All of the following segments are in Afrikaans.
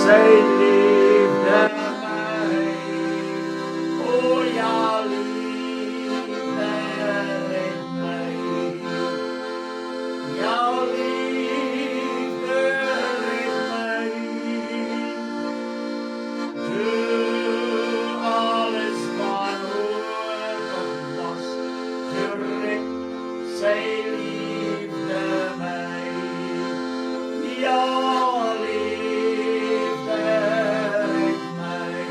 Zij liefde mij. O ja, liefde redt mij. Jouw liefde redt mij. Doe alles wanhopig was, gered, zij liefde mij. Jouw liefde redt mij.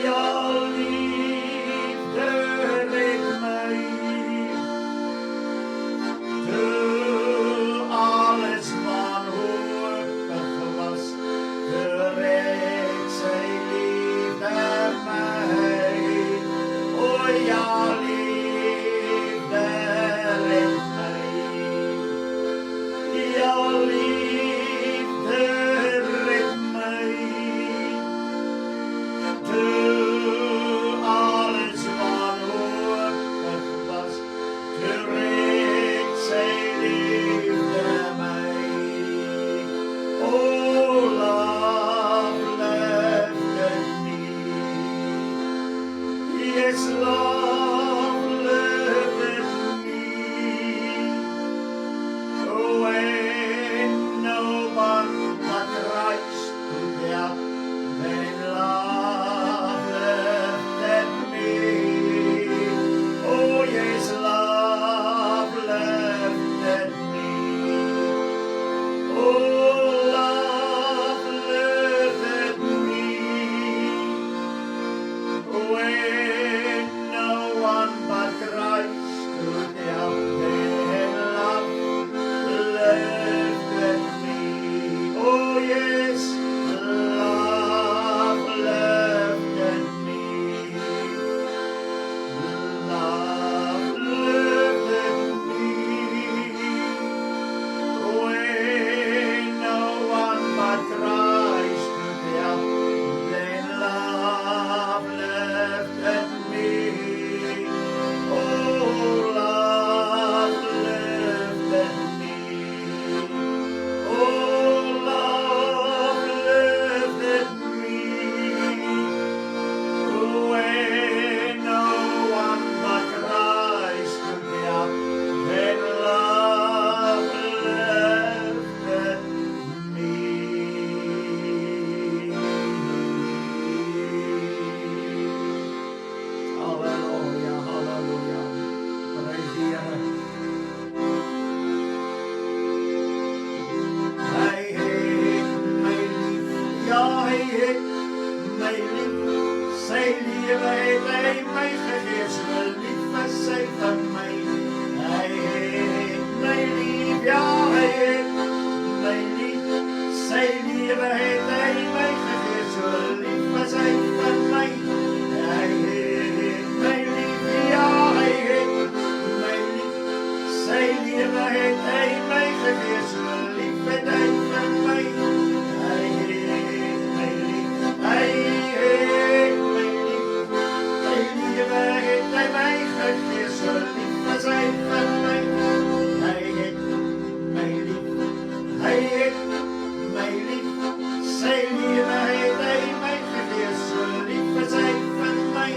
Jouw liefde redt mij. Doe alles wanhopig was, gered, zij liefde mij. O ja, liefde redt mij. Jouw liefde redt mij. Doe alles wanhopig was, gered, zij liefde mij. Oh, love left me. Yes, love left me. When no one but Christ could help, then love left me. Oh yes, love left me. Oh, love left me. When no one but Christ could help, then love left me. Oh yes, love left me. Love left me. When no one but Christ could help, then love left me. Oh, love left me. Oh, love left me. When no one but Christ could help, then love left me. Hallelujah, hallelujah. Praise the Lord. Hij heeft mij lief, ja hij heeft mij lief. Zijn liefde heeft hij mij gegeven, zijn liefde zij van mij. Hij heeft mij lief, ja hij heeft mij lief. Zijn liefde heeft hij mij gegeven, zijn liefde zij van mij. Hij heeft mij lief, ja hij heeft mij lief. Zijn liefde heeft hij mij gegeven, zijn liefde zij van mij. Hij heeft mij lief, hij heeft mij lief. Zijn liefde heeft hij mij gegeven, zijn liefde zij van mij. Hij heeft mij lief, hij heeft mij lief. Zijn liefde heeft hij mij gegeven, zijn liefde zij van mij.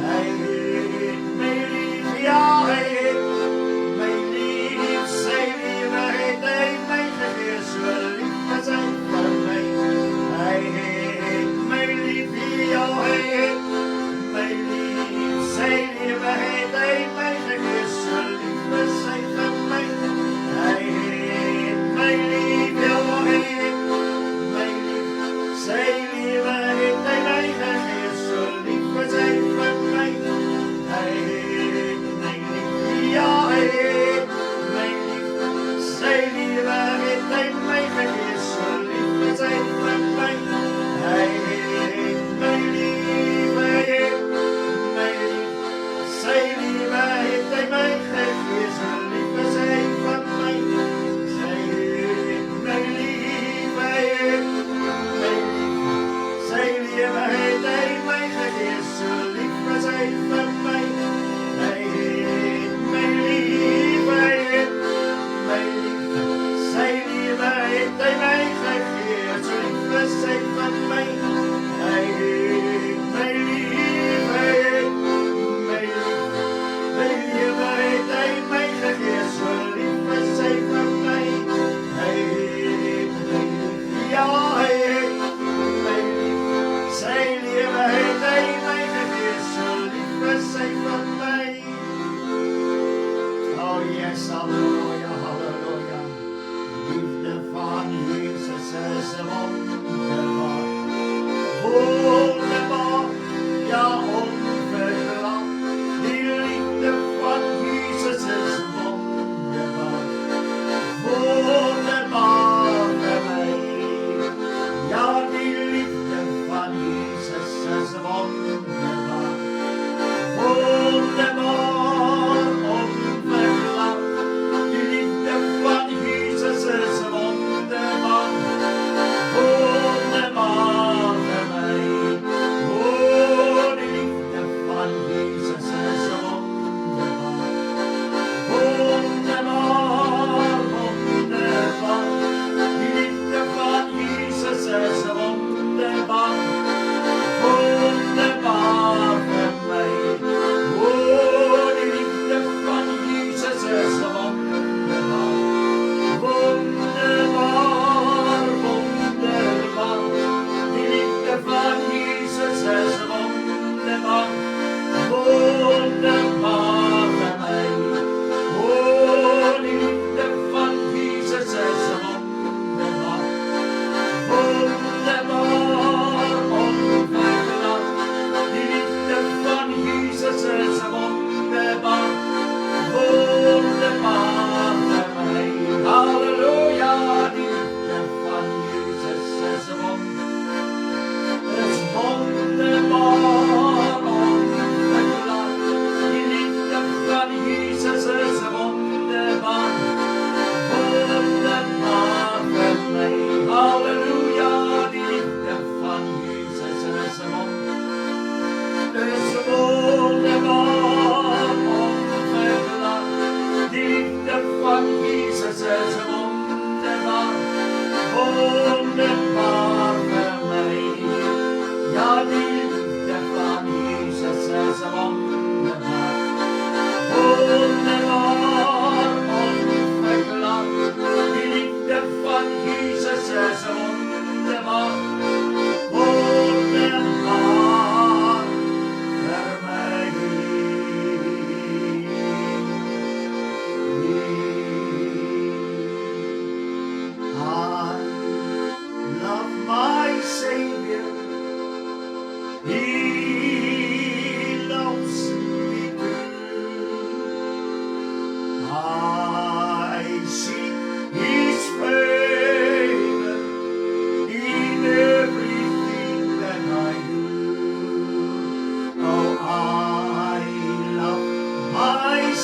Hij heeft mij lief, ja hij heeft mij lief. Zijn liefde heeft hij mij gegeven, zijn liefde zij van mij. Hij heeft mij lief, ja hij heeft mij lief. Zijn liefde heeft hij mij gegeven,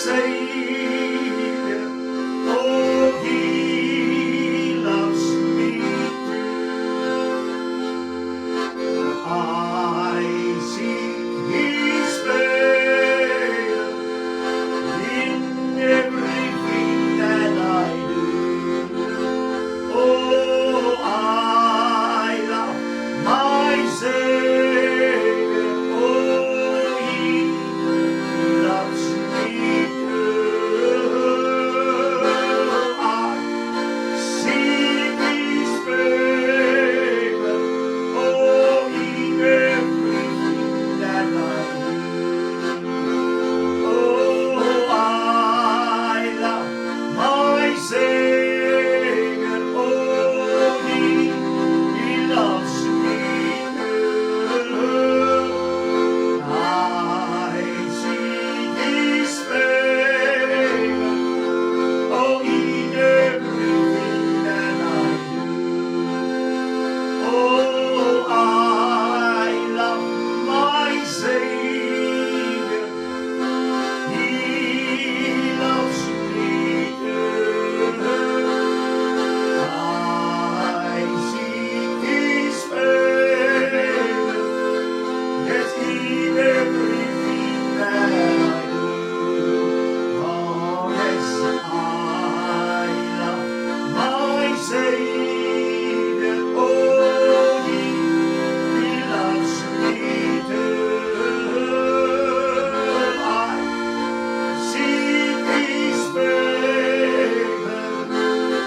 Savior, oh, He loves me too. I seek His favor in everything that I do. Oh, I love my Savior, oh, He loves me too. I seek His favor, oh, in everything that I do. Oh, I love my Savior, oh, He loves me too. I seek His favor, oh, in everything that I do. Oh, I love my Savior, He loves me too. I seek His favor, yes, in everything that I do. Oh, yes, I love my Savior, oh, He loves me too. I seek His favor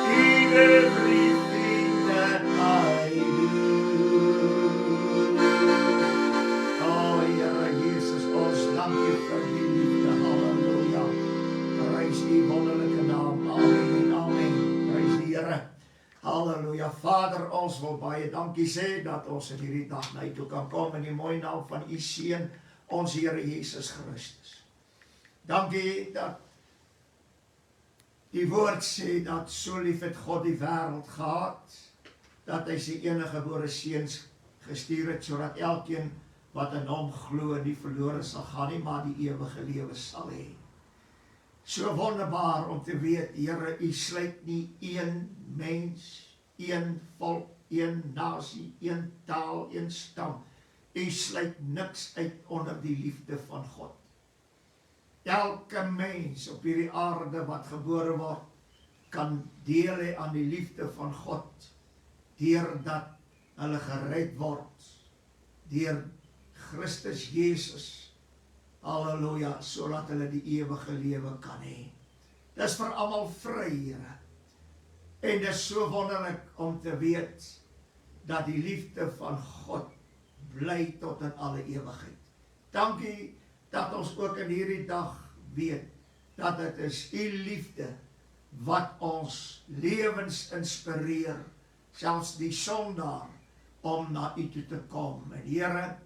in everything that I do. Oh, Here Jesus, ons dank U vir die liefde. Halleluja. Prys U wonderlike naam. Amen en amen. Prys die Here. Halleluja. Vader, ons wil baie dankie sê dat ons in hierdie dag na U toe kan kom in die mooi naam van U Seun, ons Here Jesus Christus. Dankie dat die woord sê dat so lief het God die wêreld gehad, dat hy sy enige gebore seun gestuur het, sodat elkeen wat in hom glo nie verlore sal gaan nie, maar die ewige lewe sal hê. So wonderbaar om te weet, Here, U sluit nie een mens, een volk, een nasie, een taal, een stam. U sluit niks uit onder die liefde van God. Elke mens op hierdie aarde wat gebore word, kan deel hê aan die liefde van God, deurdat hulle gered word, deur Christus Jesus, halleluja, sodat hulle die ewige lewe kan hê. Dis vir almal vry, Here. En dis so wonderlik om te weet, dat die liefde van God bly tot in alle ewigheid. Dankie dat ons ook in hierdie dag weet, dat dit is U liefde wat ons lewens inspireer, selfs die sondaar, om na U toe te kom. En Here,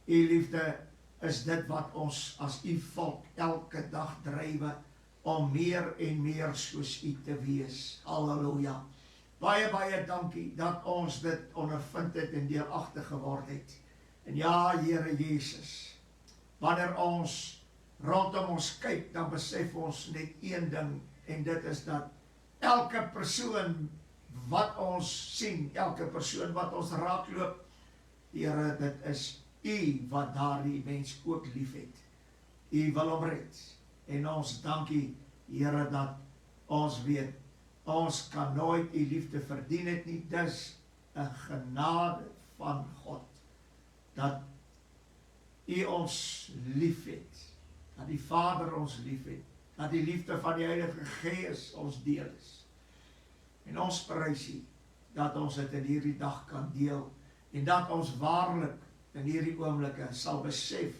U liefde is dit wat ons as U volk elke dag drywe, om meer en meer soos U te wees. Halleluja. Baie, baie dankie dat ons dit ondervind het en deelagtig geword het. En ja, Here Jesus, wanneer ons rondom ons kyk, dan besef ons net een ding, en dit is dat elke persoon wat ons sien, elke persoon wat ons raakloop, Here, dit is U wat daardie mens ook lief het. U wil hom red. En ons dankie, Here, dat ons weet, ons kan nooit U liefde verdien het nie. Dis 'n genade van God, dat U ons lief het, dat die Vader ons lief het, dat die liefde van die Heilige Gees ons deel is. En ons prys U, dat ons dit in hierdie dag kan deel, en dat ons waarlik in hierdie oomblikke sal besef,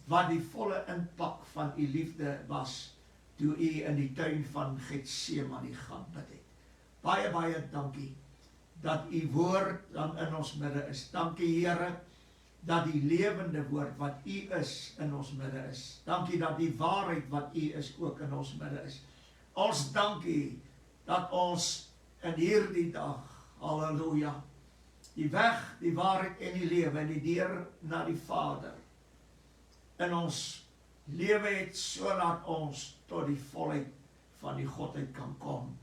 wat die volle impak van U liefde was, toe U in die tuin van Getsemane gaan bid het. Baie, baie dankie, dat U woord dan in ons midde is. Dankie, Here, dat die lewende woord wat U is in ons midde is. Dankie dat die waarheid wat U is ook in ons midde is. Ons dankie dat ons in hierdie dag, halleluja, die weg, die waarheid en die lewe en die deur na die Vader in ons lewe het sodat ons tot die volheid van die Godheid kan kom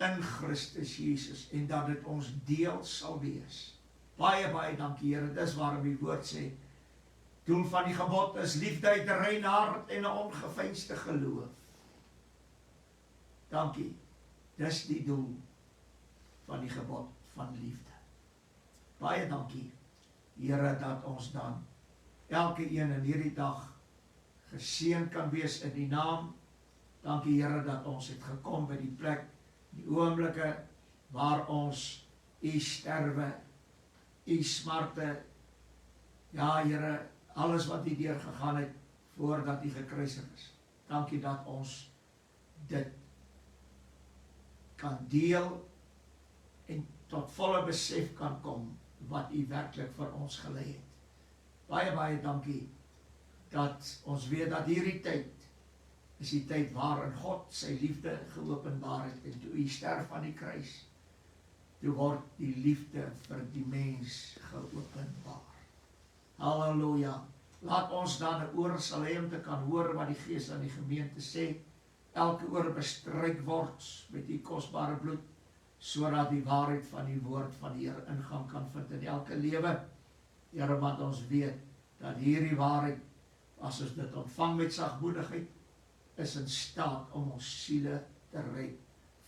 in Christus Jesus en dat dit ons deel sal wees. Baie, baie dankie Here, dis waarom die woord sê, doel van die gebod is liefde, 'n rein hart en 'n ongeveinsde geloof. Dankie, dis die doel van die gebod van liefde. Baie dankie, Here, dat ons dan elke een in hierdie dag geseën kan wees in die naam. Dankie Here dat ons het gekom by die plek, die oomblikke waar ons U sterwe, U smarte, ja Here, alles wat U deurgegaan het voordat U gekruisig is. Dankie dat ons dit kan deel en tot volle besef kan kom wat U werklik vir ons gelei het. Baie, baie dankie dat ons weet dat hierdie tyd is die tyd waarin God sy liefde geopenbaar het en toe U sterf aan die kruis, toe word die liefde vir die mens geopenbaar. Halleluja. Laat ons dan 'n oor sal hê om te kan hoor wat die Gees aan die gemeente sê. Elke oor bestryk word met die kosbare bloed, sodat die waarheid van die woord van die Here ingang kan vind in elke lewe. Here, want ons weet dat hierdie waarheid, as ons dit ontvang met sagmoedigheid, is in staat om ons siele te red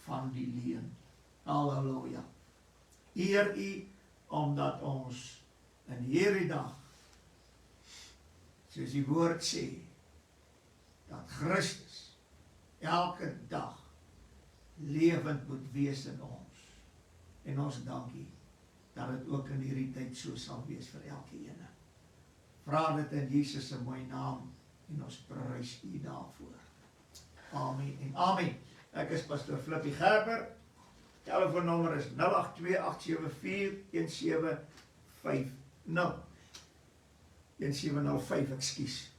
van die leuen. Halleluja. Eer U, omdat ons in hierdie dag, soos die woord sê, dat Christus elke dag lewend moet wees in ons. En ons dankie dat dit ook in hierdie tyd so sal wees vir elke ene. Vra dit in Jesus se mooi naam en ons prys U daarvoor. Amen en amen. Ek is Pastor Flippie Gerber. Telefoonnommer is 082-874-1750. 1705, ekskuus.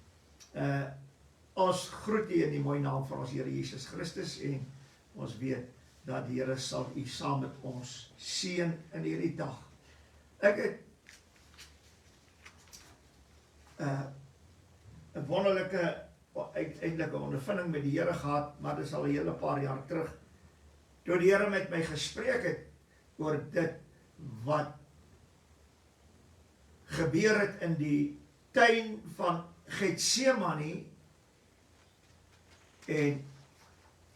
Ons groet U in die mooi naam van ons Here Jesus Christus en ons weet dat die Here sal U saam met ons seën in hierdie dag. Ek het 'n wonderlike, uiteindelike ondervinding met die Here gehad, maar dit is al 'n hele paar jaar terug, toe die Here met my gespreek het oor dit wat gebeur het in die tuin van Getsemane, en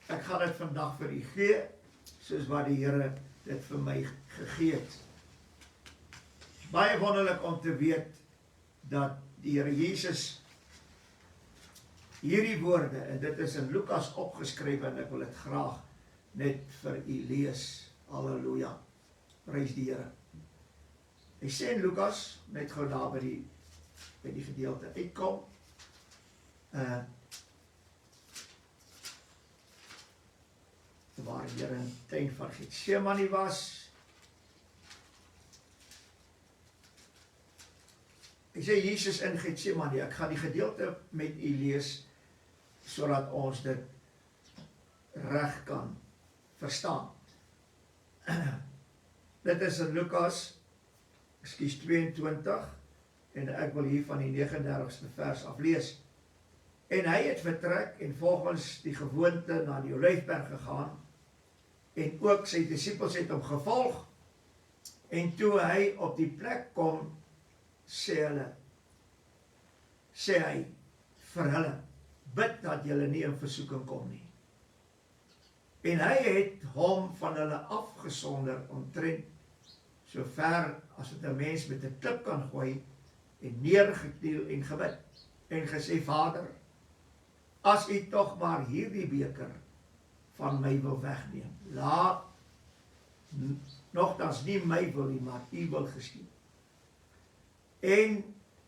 ek gaan dit vandag vir U gee, soos wat die Here dit vir my gegee het. Baie wonderlik om te weet dat die Here Jesus hierdie woorde, en dit is in Lukas opgeskryf, en ek wil dit graag net vir U lees. Halleluja. Prys die Here. Hy sê in Lukas, net gou daar by die gedeelte uitkom, waar die Here in die tuin van Getsemane was. Hy sê Jesus in Getsemane, ek gaan die gedeelte met U lees, sodat ons dit reg kan verstaan. Dit is in Lukas, 22, en ek wil hier van die 39ste vers aflees. En hy het vertrek en volgens die gewoonte na die Olyfberg gegaan, en ook sy disippels het hom gevolg, en toe hy op die plek kom, sê hy vir hulle, bid dat julle nie in versoeking kom nie. En hy het hom van hulle afgesonder omtrent so ver as het 'n mens met 'n klip kan gooi, en neergekniel en gebid, en gesê, Vader, as U tog maar hierdie beker van my wil wegneem, laat nogtans nie my wil nie, maar U wil geskied. En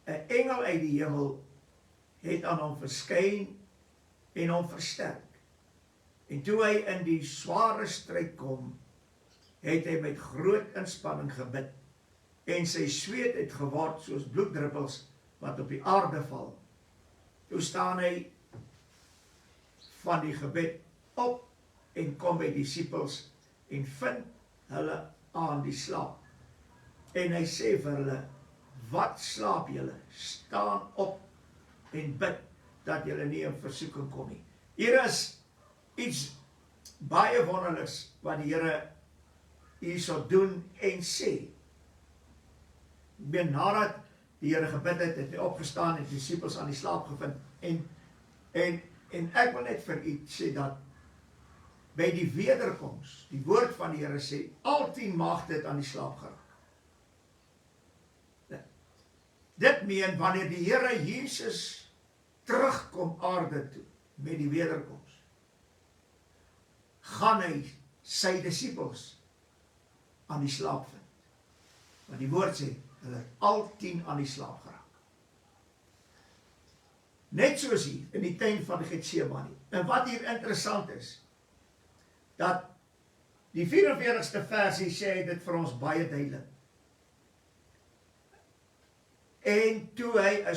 'n engel uit die hemel het aan hom verskyn en hom versterk. En toe hy in die sware stryd kom, het hy met groot inspanning gebid, en sy sweet het geword soos bloeddruppels wat op die aarde val. Toe staan hy van die gebed op en kom by die disippels en vind hulle aan die slaap. En hy sê vir hulle, wat slaap julle? Staan op en bid dat julle nie in versoeking kom nie. Hier is iets baie wonderliks wat die Here hierso doen en sê. Nadat die Here gebid het, het hy opgestaan en die disippels aan die slaap gevind. En ek wil net vir u sê dat by die wederkoms, die woord van die Here sê, al 10 maagde het aan die slaap geraak. Dit meen, wanneer die Here Jesus terugkom aarde toe, met die wederkoms, gaan hy sy disippels aan die slaap vind. Want die woord sê, hulle het al 10 aan die slaap geraak. Net soos hier, in die tuin van Getsemane. En wat hier interessant is, dat die 44ste versie sê dit vir ons baie duidelik. En toe hy in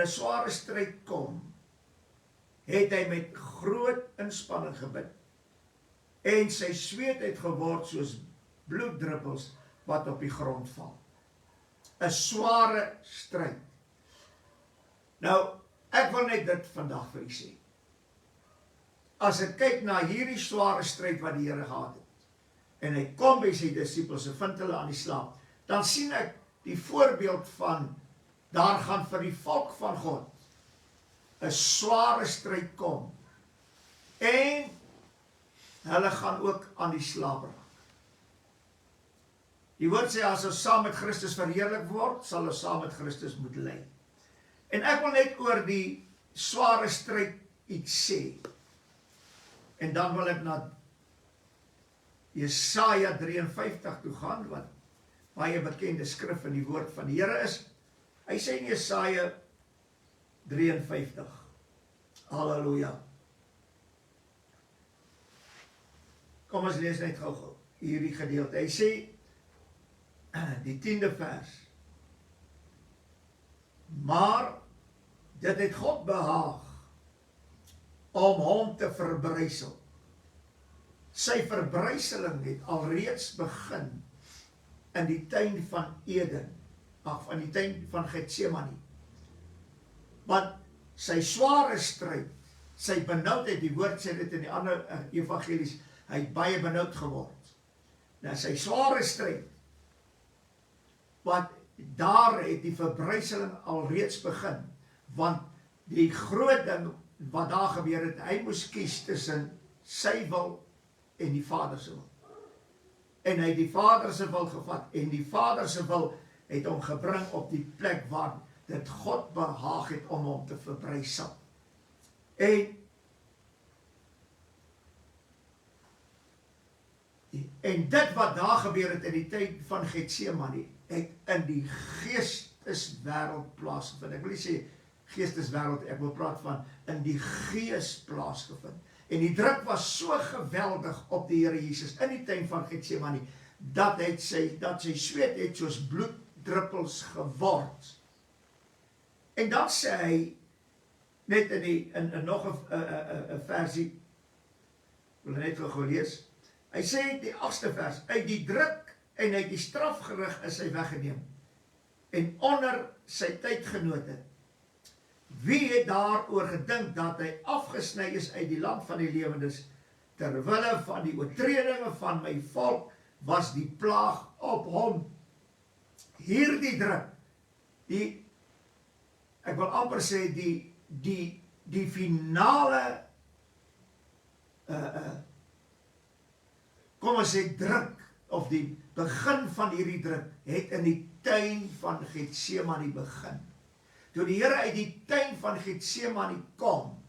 'n sware stryd kom, het hy met groot inspanning gebid. En sy sweet het geword soos bloeddruppels wat op die grond val. 'n Sware stryd. Nou, ek wil net dit vandag vir u sê. As ek kyk na hierdie sware stryd wat die Here gehad het, en hy kom by sy disippels en vind hulle aan die slaap, dan sien ek die voorbeeld van, daar gaan vir die volk van God 'n sware stryd kom, en hulle gaan ook aan die slaap raak. Die woord sê, as ons saam met Christus verheerlik word, sal ons saam met Christus moet ly. En ek wil net oor die sware stryd iets sê. En dan wil ek na Jesaja 53 toe gaan, wat baie bekende skrif in die woord van die Here is. Hy sê in Jesaja 53, halleluja. Kom ons lees net gou hierdie gedeelte. Hy sê, die 10de vers, maar dit het God behaag om hom te verbrysel. Sy verbryseling het alreeds begin in die tuin van Eden, in die tuin van Getsemane. Want sy sware stryd, sy benoudheid, die woord sê dit in die ander evangelies, hy het baie benoud geword. Nou sy sware stryd, want daar het die verbryseling alreeds begin, want die groot ding wat daar gebeur het, hy moes kies tussen sy wil en die Vader se wil. En hy het die Vader se wil gevat, en die Vader se wil het hom gebring op die plek waar dit God behaag het om hom te verbrysel. En dit wat daar gebeur het in die tyd van Getsemane, het in die geesteswêreld plaasgevind. Ek wil nie sê geesteswêreld, ek wil praat van in die gees plaasgevind. En die druk was so geweldig op die Here Jesus in die tuin van Getsemane, dat sy sweet het soos bloeddruppels geword. En dan sê hy, net in nog 'n versie, wil net gou lees, hy sê die 8ste vers, uit die druk en uit die strafgerig is hy weggeneem, en onder sy tydgenote, wie het daaroor gedink dat hy afgesny is uit die land van die lewendes, terwille van die oortredinge van my volk, was die plaag op hom. Hierdie druk, ek wil amper sê, die finale, kom ons sê druk, of die begin van hierdie druk, het in die tuin van Getsemane begin. Toe die Here uit die tuin van Getsemane kom,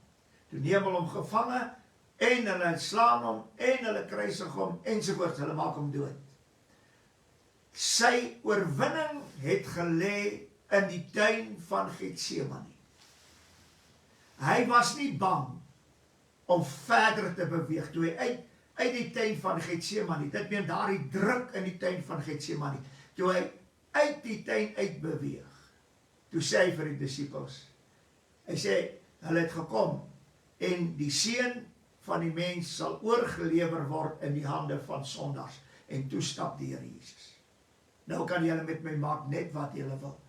toe neem hulle hom gevange, en hulle slaan hom, en hulle kruisig hom, ensovoorts, hulle maak hom dood. Sy oorwinning het gelê in die tuin van Getsemane. Hy was nie bang om verder te beweeg, toe hy uit die tuin van Getsemane, dit meen daar die druk in die tuin van Getsemane, toe hy uit die tuin uitbeweeg, toe sê hy vir die disippels, hy sê, hulle het gekom, en die seun van die mens sal oorgelewer word in die hande van sondaars, en toe stap die Here Jesus. Nou kan julle met my maak net wat julle wil.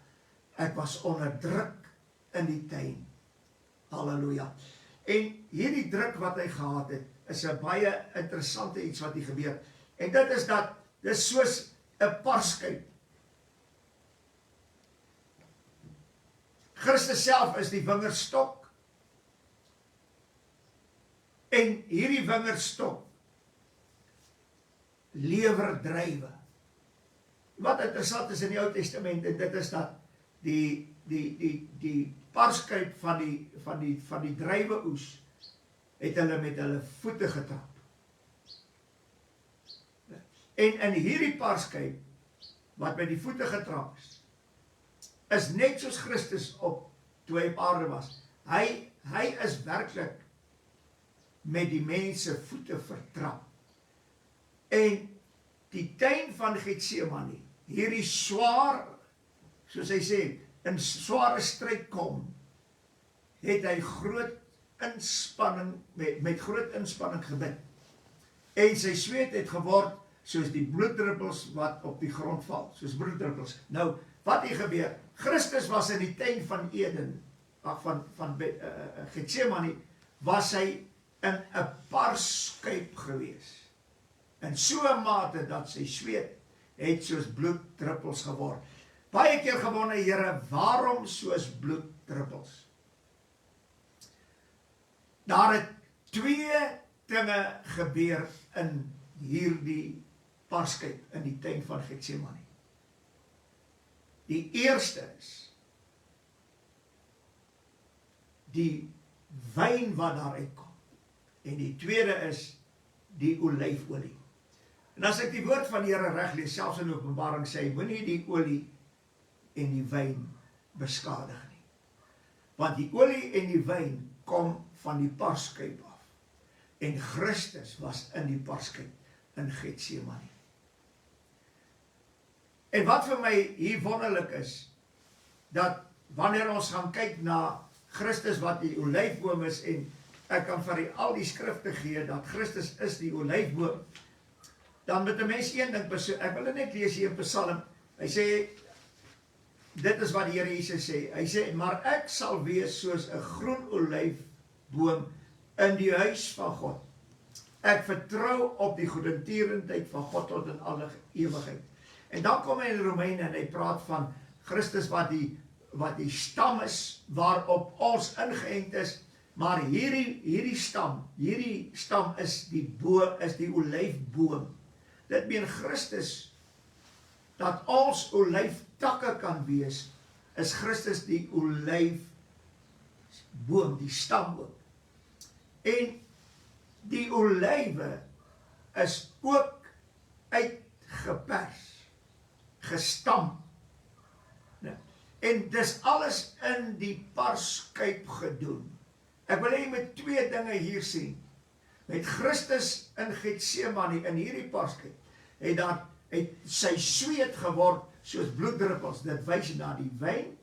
Ek was onder druk in die tuin. Halleluja. En hierdie druk wat hy gehad het, is 'n baie interessante iets wat hier gebeur. En dit is dat, dis soos 'n parskuip. Christus self is die wingerdstok. En hierdie wingerdstok lewer druiwe. Wat interessant is in die Ou Testament, en dit is dat die parskuip van die druiweoes het hulle met hulle voete getrap. En in hierdie parskuip wat met die voete getrap is net soos Christus toe hy op aarde was. Hy is werklik met die mense voete vertrap. En die tuin van Getsemane, hierdie swaar, soos hy sê, in sware stryd kom, het hy groot inspanning, met groot inspanning gebid. En sy sweet het geword soos die bloeddruppels wat op die grond val, soos bloeddruppels. Nou, wat hier gebeur, Christus was in die tuin van Eden, van Getsemane, was hy in 'n parskuip gewees. In so 'n mate dat sy sweet het soos bloeddruppels geword. Baie keer gewonde, Here, waarom soos bloeddruppels? Daar het 2 dinge gebeur in hierdie parskuip, in die tuin van Getsemane. Die eerste is die wyn wat daar uitkom. En die tweede is die olyfolie. En as ek die woord van die Here reg lees, selfs in Openbaring sê hy, moenie die olie en die wyn beskadig nie. Want die olie en die wyn kom van die parskuip af. En Christus was in die parskuip in Getsemane. En wat vir my hier wonderlik is, dat wanneer ons gaan kyk na Christus wat die olyfboom is, en ek kan vir al die skrifte gee, dat Christus is die olyfboom, dan moet 'n mens een ding besoek. Ek wil net lees hier in Psalm. Hy sê, dit is wat die Here Jesus sê. Hy sê, maar ek sal wees soos 'n groen olyfboom in die huis van God. Ek vertrou op die goedertierendheid van God tot in alle ewigheid. En dan kom hy in Romeine en hy praat van Christus wat die stam is waarop ons ingeënt is, maar hierdie stam is die olyfboom. Dit meen Christus, dat ons olyftakke kan wees, is Christus die olyfboom, die stam ook. En die olywe is ook uitgepers, gestamp. En dis alles in die parskuip gedoen. Ek wil hê jy moet 2 dinge hier sien. Met Christus in Getsemane, in hierdie parskuip, het sy sweet geword soos bloeddruppels. Dit wys na die wyn,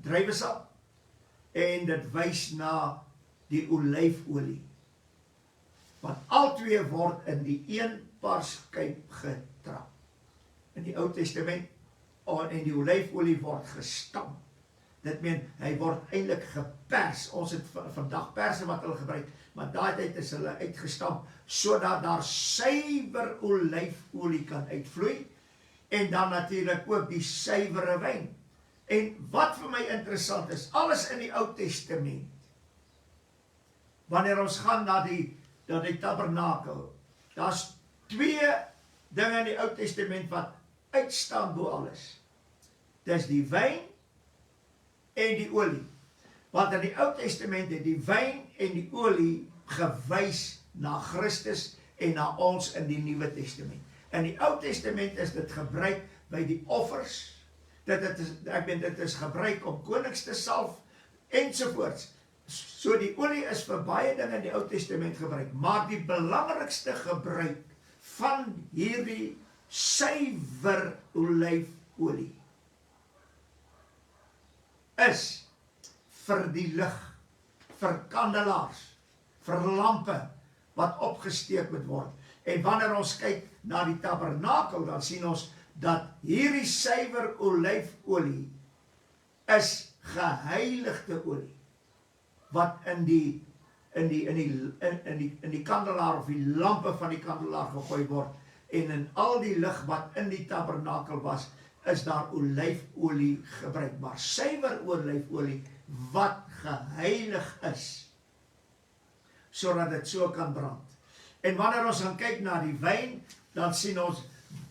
druiwesap, en dit wys na die olyfolie. Want al 2 word in die een parskuip getrap. In die Ou Testament, en die olyfolie word gestamp. Dit meen, hy word eintlik gepers. Ons het vandag perse wat hulle gebruik, maar daai tyd is hulle uitgestamp, sodat daar suiwer olyfolie kan uitvloei, en dan natuurlik ook die suiwere wyn. En wat vir my interessant is, alles in die Ou Testament, wanneer ons gaan na die tabernakel, daar's 2 dinge in die Ou Testament wat uitstaan bo alles. Dis die wyn en die olie. Want in die Ou Testament het die wyn en die olie gewys na Christus en na ons in die Nuwe Testament. In die Ou Testament is dit gebruik by die offers, dit is gebruik om konings te salf, ensovoorts. So die olie is vir baie dinge in die Ou Testament gebruik, maar die belangrikste gebruik van hierdie suiwer olyfolie is vir die lig, vir kandelaars, vir lampe wat opgesteek moet word. En wanneer ons kyk na die tabernakel, dan sien ons dat hierdie suiwer olyfolie is geheiligde olie, wat in die kandelaar of die lampe van die kandelaar gegooi word, en in al die lig wat in die tabernakel was, is daar olyfolie gebruikbaar, suiwer olyfolie, wat geheilig is, sodat dit so kan brand. En wanneer ons gaan kyk na die wyn, dan sien ons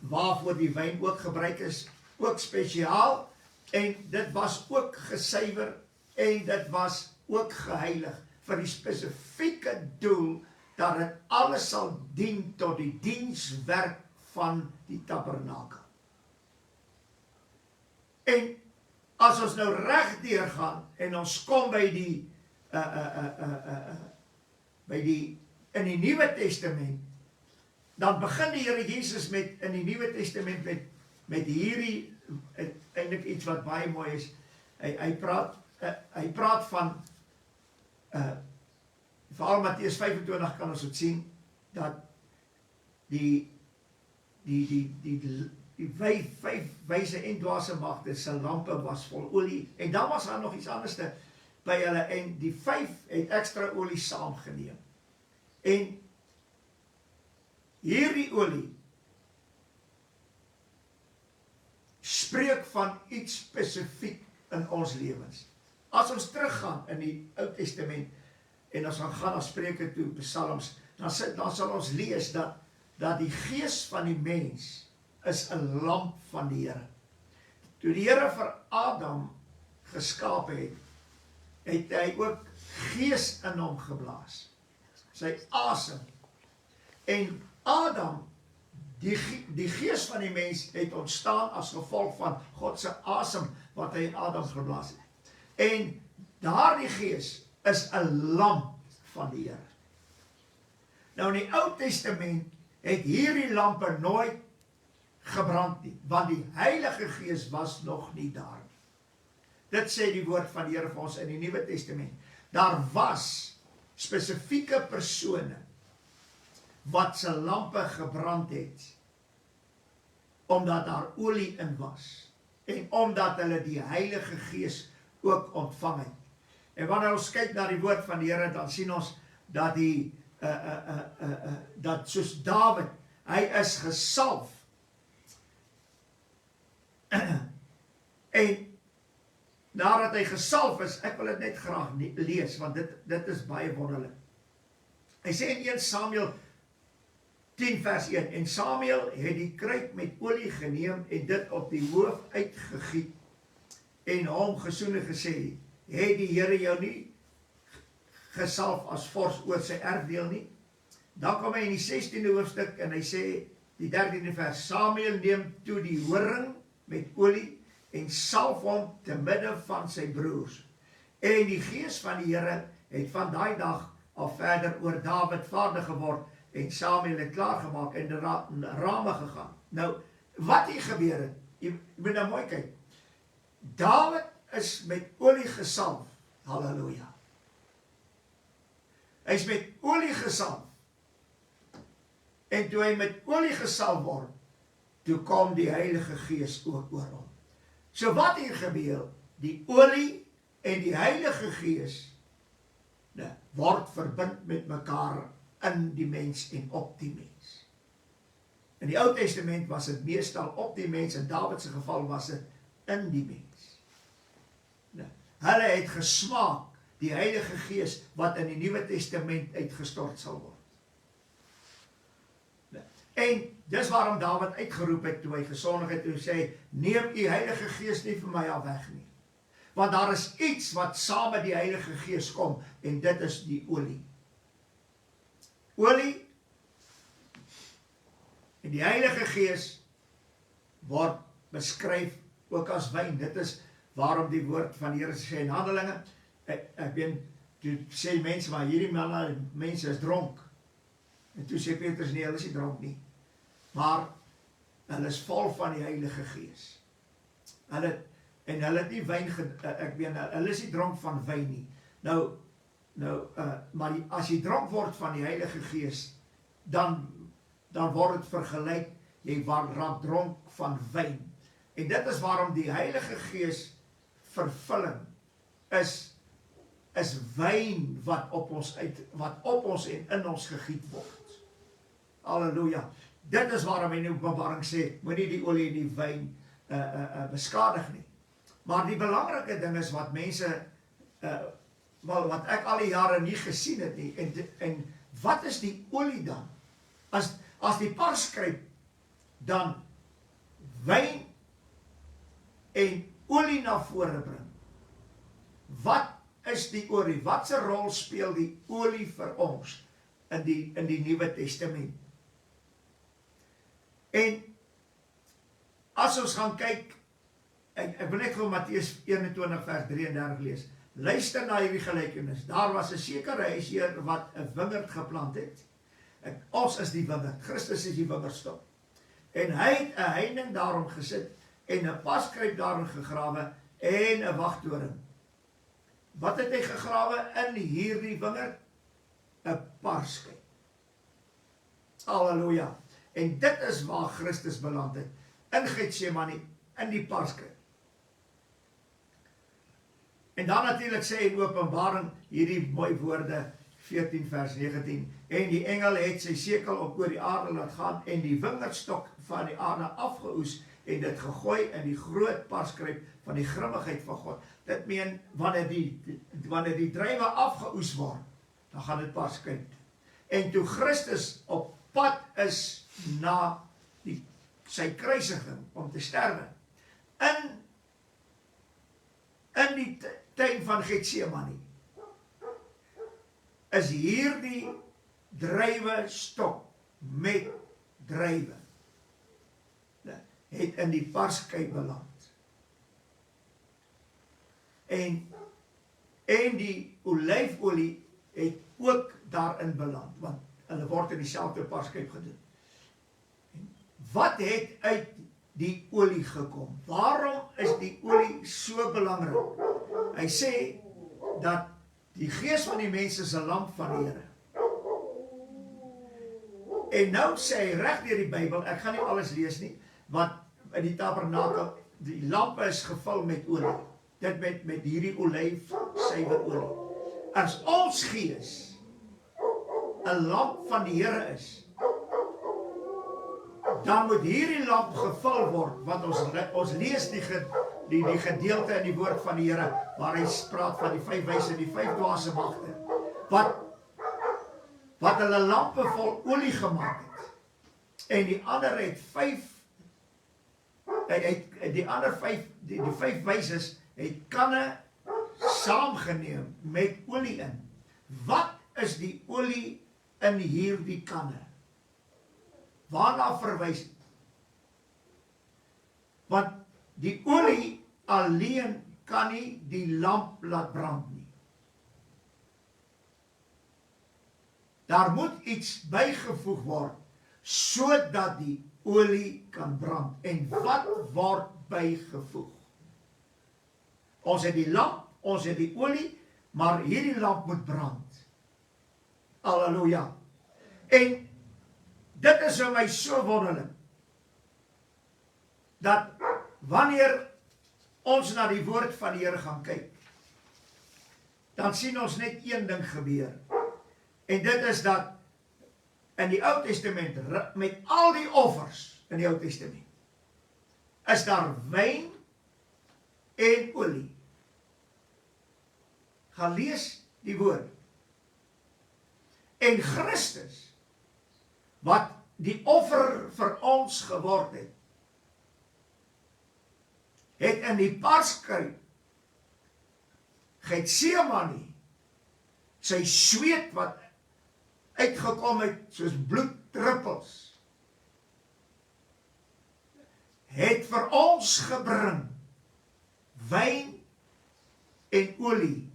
waarvoor die wyn ook gebruik is, ook spesiaal, en dit was ook gesuiwer, en dit was ook geheilig, vir die spesifieke doel, dat dit alles sal dien tot die dienswerk van die tabernakel. En as ons nou reg deurgaan, en ons kom by in die Nuwe Testament, dan begin die Here Jesus in die Nuwe Testament met hierdie, eintlik iets wat baie mooi is, hy praat van, veral Matteus 25 kan ons het sien, dat die 5 wyse en dwaase magte se lampe was vol olie, en dan was daar nog iets anders by hulle, en die 5 het extra olie saamgeneem. En hierdie olie spreek van iets spesifiek in ons lewens. As ons teruggaan in die Ou Testament, en as ons gaan na Spreuke toe, Psalms, dan sal ons lees dat die gees van die mens is 'n lamp van die Here. Toe die Here vir Adam geskaap het, het hy ook gees in hom geblaas. Sy asem. En Adam, die gees van die mens het ontstaan as gevolg van God se asem wat hy in Adam geblaas het. En daardie gees is 'n lamp van die Here. Nou in die Ou Testament het hierdie lampe nooit gebrand nie, want die Heilige Gees was nog nie daar nie. Dit sê die woord van die Here vir ons in die Nuwe Testament. Daar was spesifieke persone wat se lampe gebrand het, omdat daar olie in was, en omdat hulle die Heilige Gees ook ontvang het. En wanneer ons kyk na die woord van die Here, dan sien ons dat dat soos Dawid, hy is gesalf, en nadat hy gesalf is, ek wil dit net graag lees, want dit is baie wonderlik. Hy sê in 1 Samuel 10 vers 1, en Samuel het die kruik met olie geneem, en dit op die hoof uitgegiet, en hom gesoen en gesê, het die Here jou nie gesalf as vors oor sy erfdeel nie? Dan kom hy in die 16de hoofstuk, en hy sê, die 13de vers, Samuel neem toe die horing met olie, en salf hom te midde van sy broers. En die gees van die Here het van daai dag al verder oor Dawid vaardig geword, en Samuel het klaargemaak en in Rame gegaan. Nou, wat hier gebeur het, jy moet nou mooi kyk, Dawid is met olie gesalf, halleluja. Hy is met olie gesalf, en toe hy met olie gesalf word, toe kom die Heilige Gees ook oor hom. So wat hier gebeur, die olie en die Heilige Gees word verbind met mekaar in die mens en op die mens. In die Ou Testament was dit meestal op die mens, in Dawid se geval was dit in die mens. Hulle het gesmaak die Heilige Gees wat in die Nuwe Testament uitgestort sal word. En dis waarom Dawid uitgeroep het toe hy gesondig het, toe hy sê, neem die Heilige Gees nie vir my al weg nie. Want daar is iets wat saam met die Heilige Gees kom, en dit is die olie. Olie en die Heilige Gees word beskryf ook as wyn. Dit is waarom die woord van die Here sê in Handelinge, ek weet, toe sê mense, maar hierdie mense is dronk. En toe sê Petrus, nee, hulle is nie dronk nie, maar hulle is vol van die Heilige Gees. Hulle het nie wyn, hulle is nie dronk van wyn nie. Maar as jy dronk word van die Heilige Gees, dan word het vergelyk, jy raak dronk van wyn. En dit is waarom die Heilige Gees vervulling is wyn wat op ons en in ons gegiet word. Halleluja. Dit is waarom in die Openbaring sê, moenie die olie en die wyn beskadig nie. Maar die belangrike ding is wat mense, wat ek al die jare nie gesien het nie, en wat is die olie dan? As die parskruip dan wyn en olie na vore bring, wat is die olie? Watse rol speel die olie vir ons in die Nuwe Testament? En as ons gaan kyk, ek wil net gou Matteus 21 vers 33 lees. Luister na hierdie gelykenis. Daar was 'n sekere huisheer wat 'n wingerd geplant het. Ons is die wingerd. Christus is die wingerdstok. En hy het 'n heining daarom gesit en 'n paskruip daarin gegrawe en 'n wagtoring. Wat het hy gegrawe in hierdie wingerd? 'n parskuip. Halleluja. En dit is waar Christus beland het. In Getsemane, in die parskuip. En dan natuurlik sê in Openbaring hierdie mooi woorde, 14 vers 19, en die engel het sy sekel op oor die aarde laat gaan en die wingerdstok van die aarde afgeoes en dit gegooi in die groot parskruip van die grimmigheid van God. Dit meen, wanneer die druiwe afgeoes word, dan gaan dit parskruip. En toe Christus op pad is na sy kruisiging om te sterwe, in die tuin van Getsemane, is hierdie druiwe stok met druiwe het in die parskuip beland. En die olyfolie het ook daarin beland, want hulle word in dieselfde parskuip gedoen. Wat het uit die olie gekom? Waarom is die olie so belangrik? Hy sê dat die gees van die mens is 'n lamp van die Here. En nou sê hy reg deur die Bybel, ek gaan nie alles lees nie, want in die tabernakel, die lampe is gevul met olie. Dit met hierdie olyf suiwer olie. As ons gees 'n lamp van die Here is, dan moet hierdie lamp gevul word, want ons lees die gedeelte in die woord van die Here, waar hy praat van die 5 wyse en die 5 dwaase magte, wat hulle lampe vol olie gemaak het, en die ander het 5 wyses het kanne saamgeneem met olie in. Wat is die olie in hierdie kanne? Waarna verwys dit? Want die olie alleen kan nie die lamp laat brand nie. Daar moet iets bygevoeg word, sodat die olie kan brand. En wat word bygevoeg? Ons het die lamp, ons het die olie, maar hierdie lamp moet brand. Halleluja. En dit is vir my so wonderlik, dat wanneer ons na die woord van die Here gaan kyk, dan sien ons net een ding gebeur. En dit is dat in die Ou Testament, met al die offers in die Ou Testament, is daar wyn en olie. Gaan lees die woord. En Christus, wat die offer vir ons geword het, het in die parskuip Getsemane sy sweet wat uitgekom het soos bloeddruppels, het vir ons gebring wyn en olie,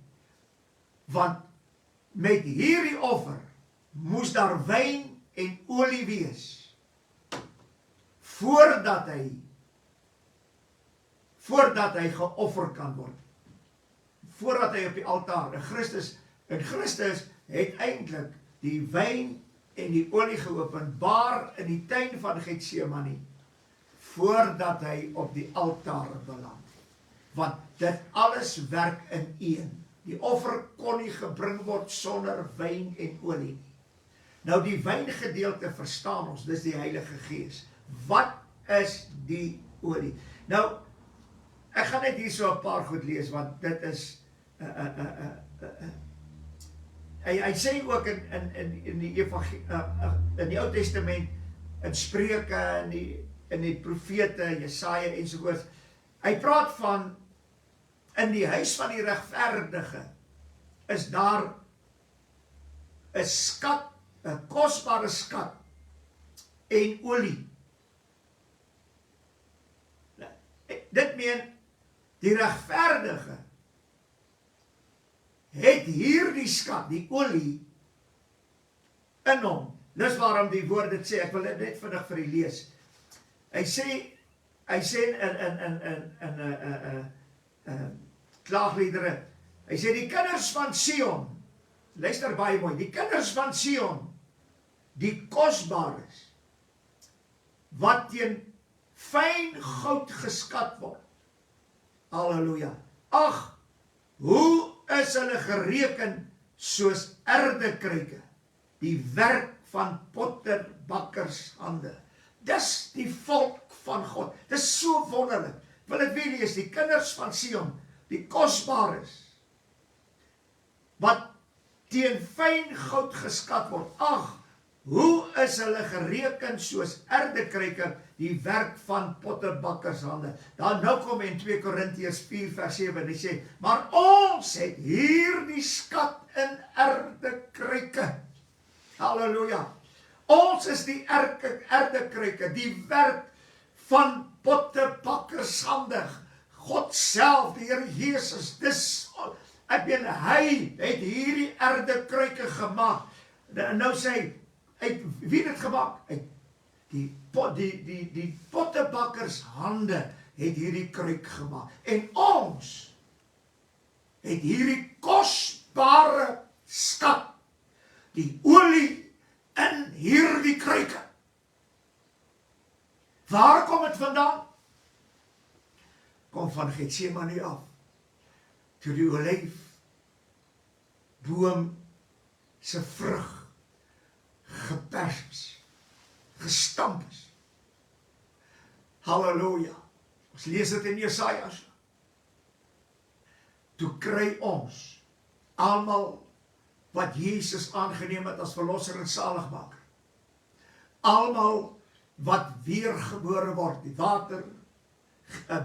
want met hierdie offer moes daar wyn en olie wees, voordat hy geoffer kan word, voordat hy op die altaar, en Christus het eintlik die wyn en die olie geopenbaar in die tuin van Getsemane, voordat hy op die altaar beland. want dit alles werk in een. Die offer kon nie gebring word sonder wyn en olie nie. Nou die wyngedeelte verstaan ons, dis die Heilige Gees. Wat is die olie? Nou, ek gaan net hier so 'n paar goed lees, want dit is hy sê ook in die Ou Testament, in Spreuke, in die profete, Jesaja ensovoorts. Hy praat van, in die huis van die regverdige, is daar 'n skat, 'n kosbare skat, en olie. Dit meen, die regverdige, het hierdie skat, die olie, in hom. Dis waarom die woord dit sê, ek wil dit net vinnig vir u lees. Hy sê in klaagliedere, hy sê die kinders van Sion, luister baie mooi, die kinders van Sion, die kosbares, wat teen fyn goud geskat word. Halleluja. Ag, hoe is hulle gereken soos erdekruike, die werk van potterbakkers hande. Dis die volk van God. Dis so wonderlik. Wil ek weer lees, die kinders van Sion, die kosbares, wat teen fyn goud geskat word. Ag, hoe is hulle gereken soos erdekruike, die werk van potterbakkers hande. Dan nou kom in 2 Korintiërs 4 vers 7, die sê, maar ons het hier die skat in erdekruike. Halleluja. Ons is die erdekruike, die werk van potterbakkers hande. God self, die Here Jesus, dis, ek meen, hy het hierdie erdekruike gemaak. Nou sê hy, wie het dit gemaak? Die potterbakkers hande het hierdie kruik gemaak. En ons het hierdie kosbare skat, die olie in hierdie kruike. Waar kom het vandaan? Kom van Getsemane af. Toe die olyfboom se vrug gepers is, gestamp is. Halleluja. Ons lees dit in Jesaja. Toe kry ons almal wat Jesus aangeneem het as verlosser en saligmaker. Almal wat weergebore word, die water,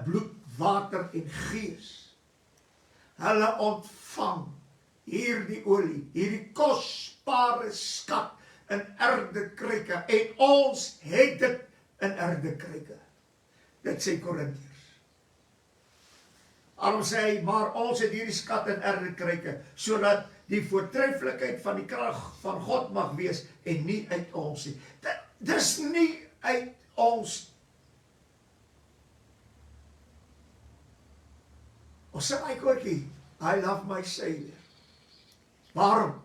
bloed, water en gees. Hulle ontvang hierdie olie, hierdie kosbare skat in erdekruike, en ons het dit in erdekruike. Dit sê Korintiërs. Daarom sê hy, maar ons het hierdie skat in erdekruike, sodat die voortreffelikheid van die krag van God mag wees, en nie uit ons nie. Dis nie uit ons. Ons sê my koortjie, I love my Savior. Waarom?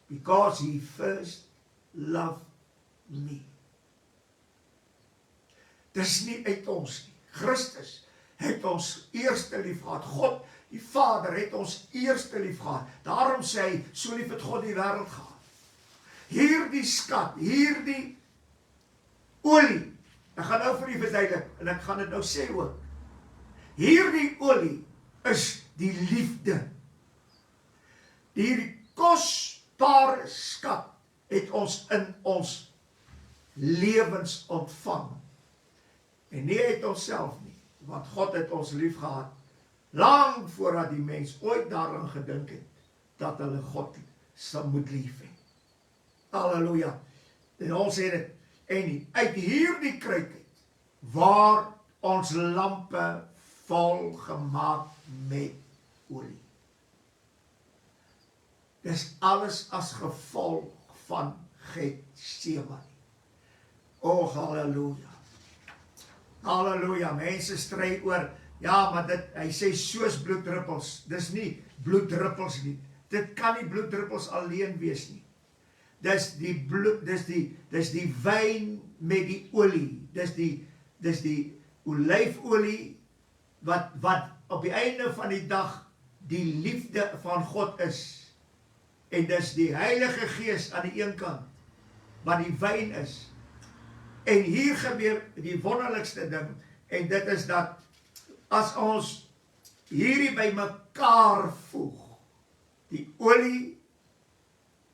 Because he first loved me. Dis nie uit ons nie. Christus het ons eerste lief gehad. God, die Vader, het ons eerste lief gehad. Daarom sê hy, so lief het God die wêreld gehad. Hierdie skat, hierdie olie, ek gaan nou vir u verduidelik, en ek gaan dit nou sê ook. Hierdie olie is die liefde. Hierdie kosbare skat het ons in ons lewens ontvang. En nie uit onsself nie, want God het ons lief gehad, lang voordat die mens ooit daaraan gedink het, dat hulle God sal moet lief hê. Halleluja. En ons het dit, en uit hierdie kruik het, waar ons lampe vol gemaak met olie. Dis alles as gevolg van Getsemane. O, halleluja. Halleluja, mense stry oor, ja, maar dit, hy sê soos bloeddruppels, dis nie bloeddruppels nie, dit kan nie bloeddruppels alleen wees nie, dis die bloed, dis die wyn met die olie, dis die olyfolie wat op die einde van die dag die liefde van God is. En dis die Heilige Gees aan die een kant, wat die wyn is. En hier gebeur die wonderlikste ding, en dit is dat, as ons hierdie by mekaar voeg, die olie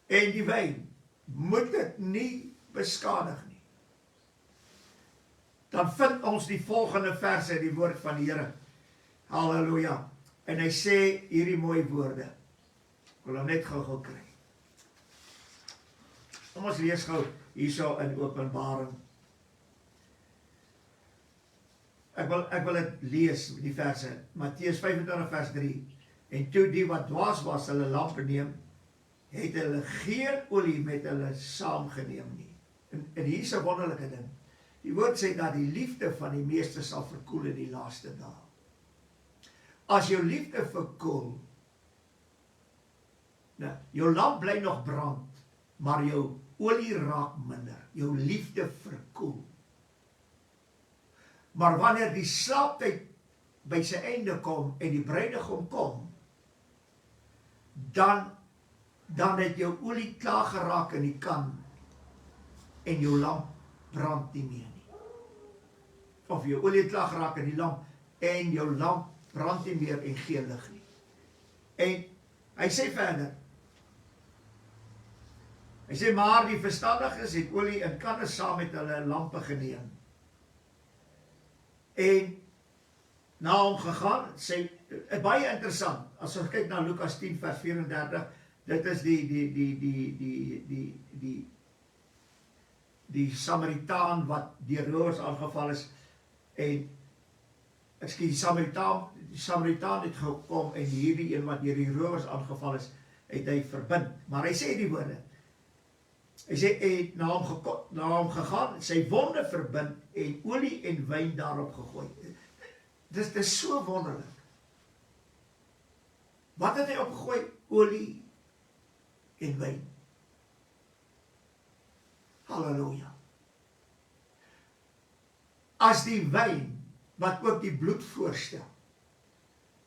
en die wyn, moet dit nie beskadig nie. Dan vind ons die volgende verse in die woord van die Here. Halleluja. En hy sê hierdie mooi woorde. Ek wil hom net gou kry. Kom ons lees gou hierso in Openbaring. Ek wil dit lees, die verse. Matteus 25 vers 3. En toe die wat dwaas was, hulle lampe neem, het hulle geen olie met hulle saamgeneem nie. En hier is 'n wonderlike ding. Die woord sê dat die liefde van die meeste sal verkoel in die laaste dae. As jou liefde verkoel, nou, jou lamp bly nog brand, maar jou olie raak minder. Jou liefde verkoel. Maar wanneer die slaaptyd by sy einde kom en die bruidegom kom, dan het jou olie klaar geraak in die kan en jou lamp brand nie meer nie. Of jou olie het klaar geraak in die lamp en jou lamp brand nie meer en geen lig nie. En hy sê verder, hy sê, maar die verstandiges het olie in kanne saam met hulle lampe geneem. En na hom gegaan, sê, baie interessant, as ons kyk na Lukas 10 vers 34, dit is die Samaritaan wat deur rowers aangeval is, en die Samaritaan het gekom, en hierdie een wat deur die rowers aangeval is, het hy verbind. Maar hy sê die woorde, hy sê, het na hom gegaan, sy wonde verbind, en olie en wyn daarop gegooi. Dit is so wonderlik. Wat het hy opgegooi? Olie en wyn. Halleluja. As die wyn, wat ook die bloed voorstel,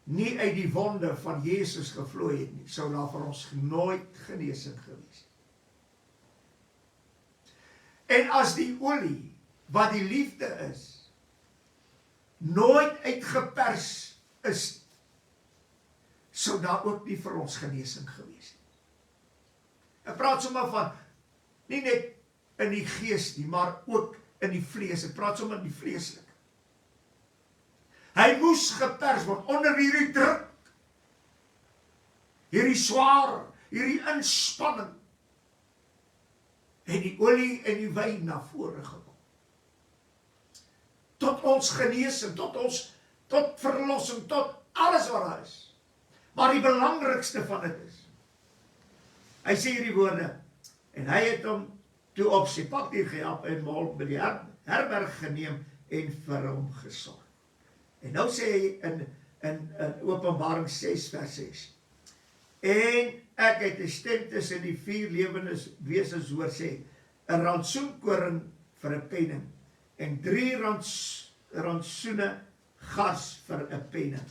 nie uit die wonde van Jesus gevloei het nie, sou daar vir ons nooit genesing gewees. En as die olie, wat die liefde is, nooit uitgepers is, sou daar ook nie vir ons genesing gewees nie. Ek praat sommer van, nie net in die gees nie, maar ook in die vlees. Ek praat sommer in die vleeslike. Hy moes gepers word onder hierdie druk, hierdie swaar, hierdie inspanning, en die olie en die wyn na vore gekom. Tot ons genesing, tot verlossing, tot alles wat daar is. Maar die belangrikste van dit is, hy sê hierdie woorde, en hy het hom toe op sy pad hier gehelp en hom by die herberg geneem en vir hom gesorg. En nou sê hy in Openbaring 6 vers 6, en ek het 'n stem tussen die 4 lewende wesens hoor sê, 'n rantsoenkoring vir 'n penning, en 3 rantsoene gas vir 'n penning.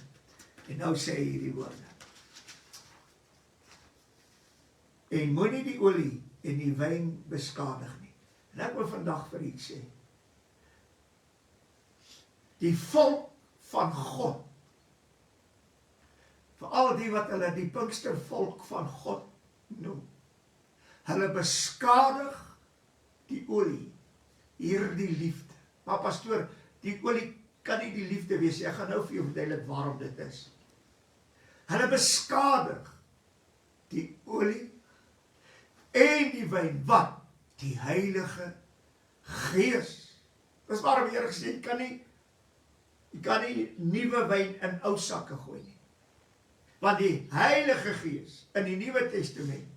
En nou sê hy hierdie woorde, en moenie die olie en die wyn beskadig nie. En ek wil vandag vir u sê, die volk van God, vir al die wat hulle die Pinkstervolk van God noem, hulle beskadig die olie, hierdie liefde. Maar pastoor, die olie kan nie die liefde wees. Ek gaan nou vir jou verduidelik waarom dit is. Hulle beskadig die olie en die wyn, wat? Die Heilige Gees. Dis waarom die Here gesê, jy kan nie nuwe wyn in ou sakke gooi nie. Want die Heilige Gees in die Nuwe Testament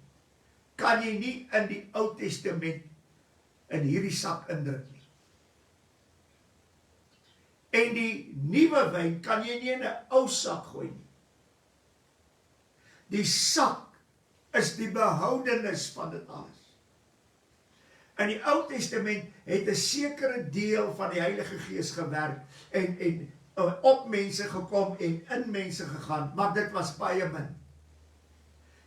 kan jy nie in die Ou Testament in hierdie sak indruk nie. En die nuwe wyn kan jy nie in 'n ou sak gooi nie. Die sak is die behoudenis van dit alles. In die Ou Testament het 'n sekere deel van die Heilige Gees gewerk en op mense gekom en in mense gegaan, maar dit was baie min.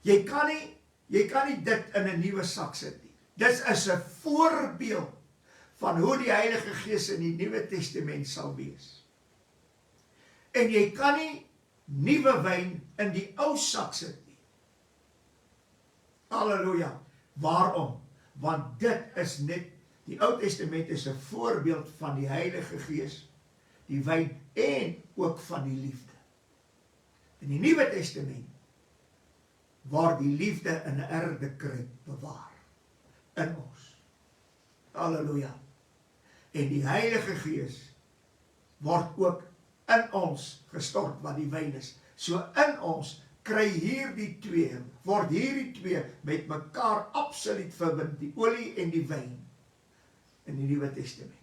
Jy kan nie dit in 'n nuwe sak sit nie. Dit is 'n voorbeeld van hoe die Heilige Gees in die Nuwe Testament sal wees. En jy kan nie nuwe wyn in die ou sak sit nie. Halleluja. Waarom? Want dit is net, die Ou Testament is 'n voorbeeld van die Heilige Gees, die wyn en ook van die liefde. In die Nuwe Testament waar die liefde in 'n erdekruik bewaar in ons. Halleluja. En die Heilige Gees word ook in ons gestort wat die wyn is. So in ons kry word hierdie twee met mekaar absoluut verbind, die olie en die wyn in die Nuwe Testament.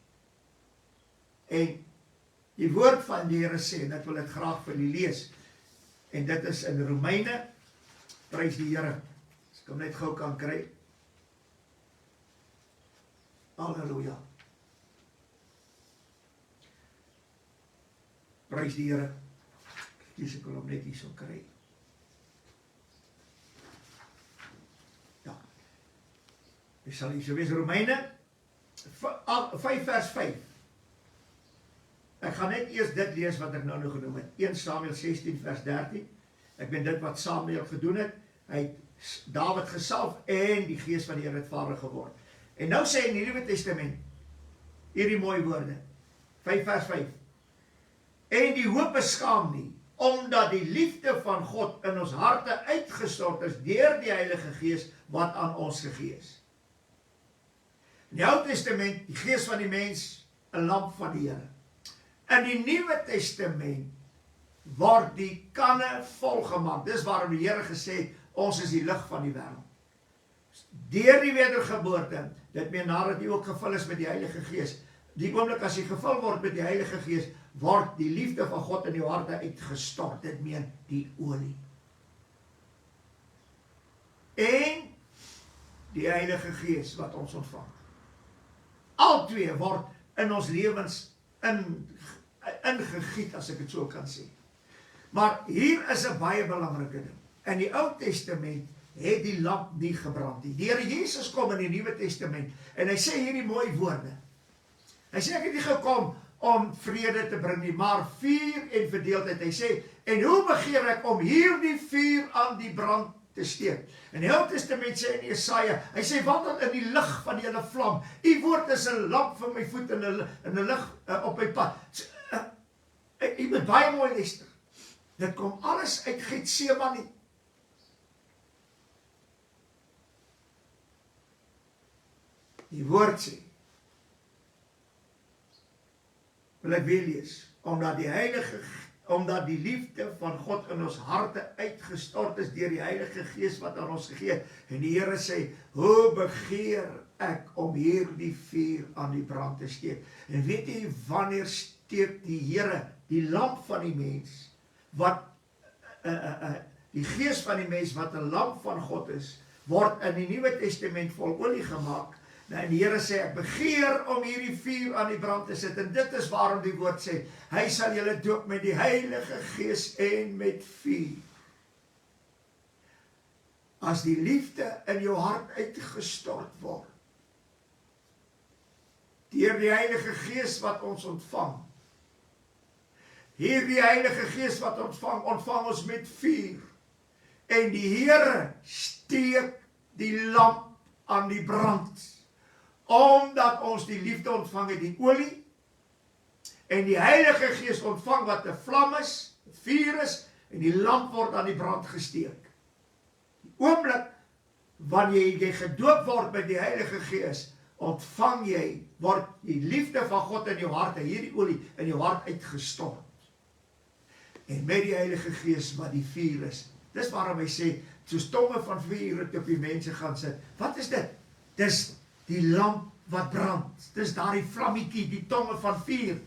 En die woord van die Here sê, en ek wil dit graag vir julle lees, en dit is in Romeine, prys die Here, as ek hom net gou kan kry. Halleluja. Prys die Here. Ek wil hom net hier so kry. Ja. Dit sal hier so wees, Romeine 5 vers 5. Ek gaan net eers dit lees wat ek nou genoem het. 1 Samuel 16 vers 13. Ek ben dit wat Samuel gedoen het. Hy het Dawid gesalf en die Gees van die Here het vader geword. En nou sê in die Nuwe Testament hierdie mooi woorde. 5 vers 5. En die hoop beskaam nie, omdat die liefde van God in ons harte uitgestort is deur die Heilige Gees wat aan ons gegee is. In die Ou Testament, die Gees van die mens, 'n lamp van die Here. In die Nuwe Testament word die kanne volgemaak. Dis waarom die Here gesê, ons is die lig van die wêreld. Deur die wedergeboorte, dit meen nadat jy ook gevul is met die Heilige Gees, die oomblik as jy gevul word met die Heilige Gees, word die liefde van God in jou harte uitgestort, dit meen die olie. En die Heilige Gees wat ons ontvang. Al twee word in ons lewens ingegiet, as ek dit so kan sê. Maar hier is 'n baie belangrike ding. In die Ou Testament het die lamp nie gebrand nie. Die Here Jesus kom in die Nuwe Testament en hy sê hierdie mooi woorde. Hy sê, ek het nie gekom om vrede te bring nie, maar vuur en verdeeldheid. Hy sê, en hoe begeer ek om hierdie vuur aan die brand te steek? In die Ou Testament sê in Jesaja, hy sê, wandel in die lig van die hele vlam. U woord is 'n lamp vir my voet en 'n lig op my pad. Jy moet baie mooi luister. Dit kom alles uit Getsemane. Die woord sê, wil ek weer lees, omdat die liefde van God in ons harte uitgestort is deur die Heilige Gees wat aan ons gegee het. En die Here sê, hoe begeer ek om hierdie vuur aan die brand te steek? En weet jy wanneer steek die Here die lamp van die mens, wat die Gees van die mens wat 'n lamp van God is, word in die Nuwe Testament vol olie gemaak. En die Here sê, ek begeer om hierdie vuur aan die brand te sit. En dit is waarom die woord sê, hy sal julle doop met die Heilige Gees en met vuur. As die liefde in jou hart uitgestort word, deur die Heilige Gees wat ons ontvang. Hierdie Heilige Gees wat ontvang ons met vuur. En die Here steek die lamp aan die brand. Omdat ons die liefde ontvang het, die olie, en die Heilige Gees ontvang wat 'n vlam is, vuur is, en die lamp word aan die brand gesteek. Die oomblik, wanneer jy gedoop word met die Heilige Gees, ontvang jy, word die liefde van God in jou hart, hierdie olie in jou hart uitgestort. En met die Heilige Gees wat die vuur is. Dis waarom hy sê, soos tonge van vuur het op die mense gaan sit. Wat is dit? Dis die lamp wat brand. Dis daardie vlammetjie, die tonge van vuur.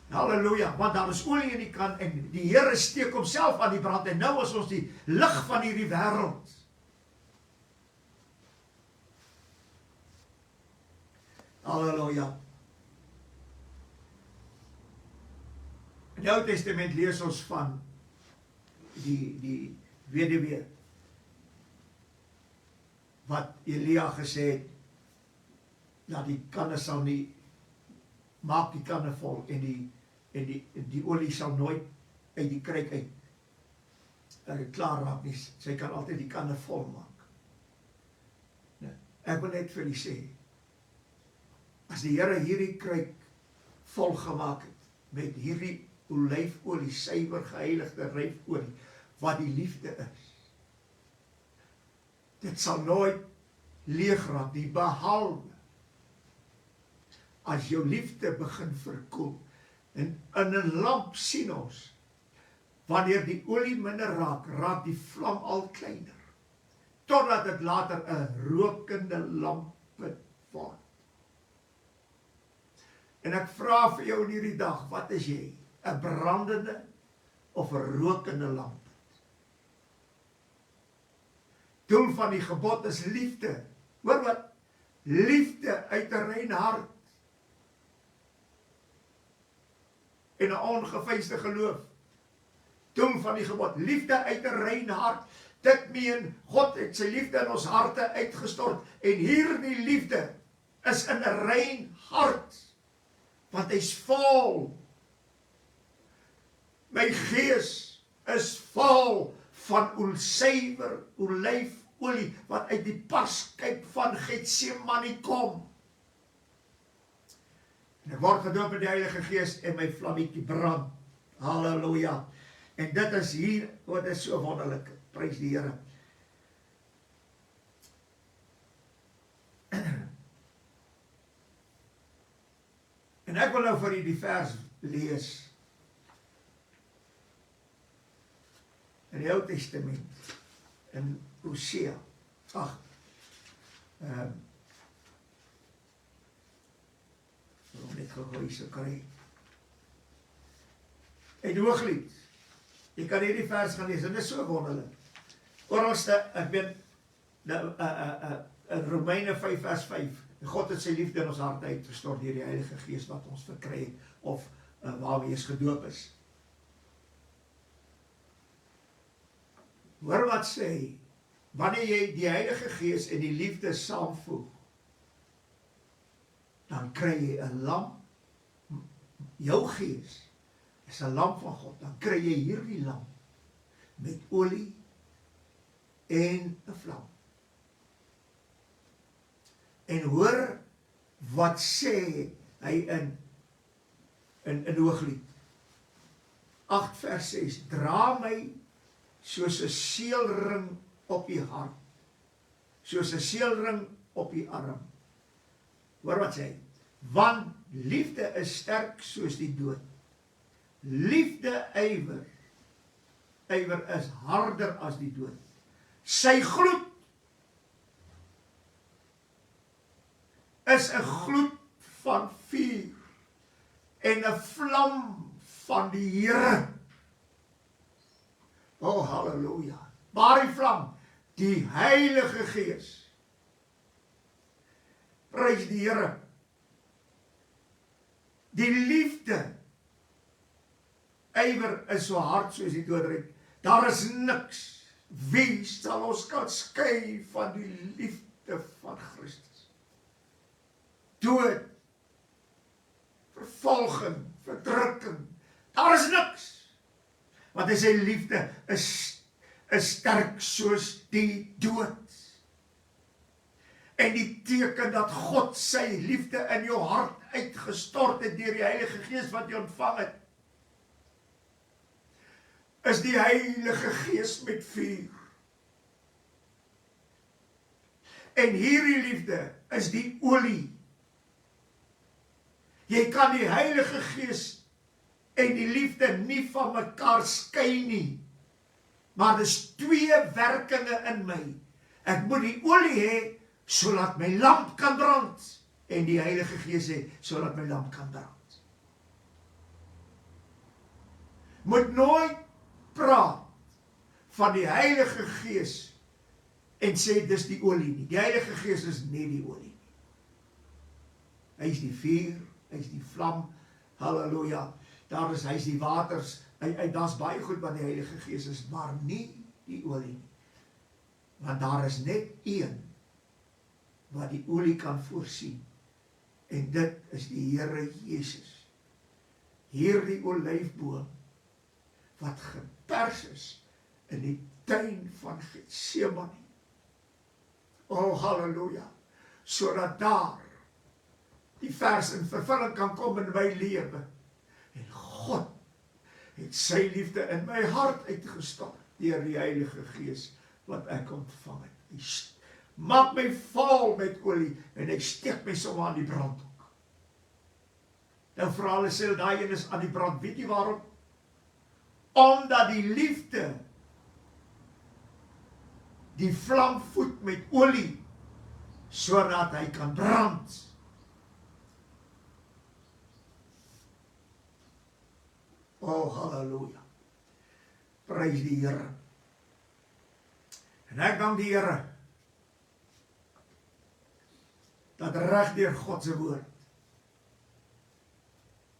Halleluja, want daar is olie in die kant en die Here steek homself aan die brand en nou is ons die lig van hierdie wêreld. Halleluja. In die Ou Testament lees ons van die weduwee wat Elia gesê het, dat die kanne sal nie, maak die kanne vol en die olie sal nooit uit die kruik uit klaar raak nie, sy kan altyd die kanne vol maak. Ja, ek wil net vir julle sê, as die Here hierdie kruik vol gemaak het, met hierdie olyfolie, suiwer geheiligde olyfolie, wat die liefde is, dit sal nooit leeg raak nie, behalwe as jou liefde begin verkoel. En in 'n lamp sien ons, wanneer die olie minder raak die vlam al kleiner, totdat dit later 'n rokende lampput word. En ek vra vir jou in hierdie dag, wat is jy? 'n brandende of 'n rokende lamp? Doel van die gebod is liefde. Hoor wat? Liefde uit 'n rein hart. En 'n ongeveinsde geloof. Doel van die gebod, liefde uit 'n rein hart. Dit meen, God het sy liefde in ons harte uitgestort, en hierdie liefde is in 'n rein hart, want hy's vol. My gees is vol van suiwer olyfolie, wat uit die parskyp van Getsemane kom. En ek word gedoop met die Heilige Gees en my vlammetjie brand. Halleluja. En dit is hier, wat is so wonderlik. Prys die Here. En ek wil nou vir die vers lees. In die Ou Testament. In Hosea 8. Om net gegooi so kry. En die Hooglied. Jy kan hierdie vers gaan lees, en dit is so wonderlik. Oralste, ek weet, in Romeine 5 vers 5, God het sy liefde in ons hart uitgestort deur die Heilige Gees wat ons verkry het, of waarmee ons gedoop is. Hoor wat sê hy, wanneer jy die Heilige Gees en die liefde saamvoeg, dan kry jy 'n lamp, jou gees is 'n lamp van God, dan kry jy hierdie lamp, met olie en 'n vlam. En hoor wat sê hy in Hooglied 8 vers 6, dra my soos 'n seelring op die hart, soos 'n seelring op die arm. Hoor wat sê hy, want liefde is sterk soos die dood. Liefde ywer is harder as die dood. Sy gloed is 'n gloed van vuur en 'n vlam van die Here. Oh, halleluja. Waar die vlam? Die Heilige Gees. Prys die Here. Die liefde ywer is so hard soos die doodryk. Daar is niks. Wie sal ons kan skei van die liefde van Christus? Dood, vervolging, verdrukking. Daar is niks. Want hy sê liefde is sterk soos die dood. En die teken dat God sy liefde in jou hart uitgestort het deur die Heilige Gees wat jy ontvang het, is die Heilige Gees met vuur. En hierdie liefde is die olie. Jy kan die Heilige Gees en die liefde nie van mekaar skei nie. Maar dis twee werkinge in my. Ek moet die olie hê, sodat my lamp kan brand. En die Heilige Gees hê, sodat my lamp kan brand. Moet nooit praat van die Heilige Gees en sê dis die olie nie. Die Heilige Gees is nie die olie nie. Hy is die vuur, hy is die vlam, halleluja. daar is, hy is die waters, daar's baie goed wat die Heilige Gees is, maar nie die olie nie. Want daar is net een wat die olie kan voorsien. En dit is die Here Jesus. Hierdie olyfboom wat gepers is in die tuin van Getsemane. O, halleluja. Sodat daar die vers in vervulling kan kom in my lewe. En God het sy liefde in my hart uitgestort deur die Heilige Gees wat ek ontvang het. Hy maak my vol met olie en hy steek my sommer aan die brandhoek. Nou vir hulle sê daai een is aan die brand. Weet jy waarom? Omdat die liefde die vlam voed met olie sodat hy kan brand. O, halleluja. Prys die Here. En ek dank die Here dat reg deur God se woord.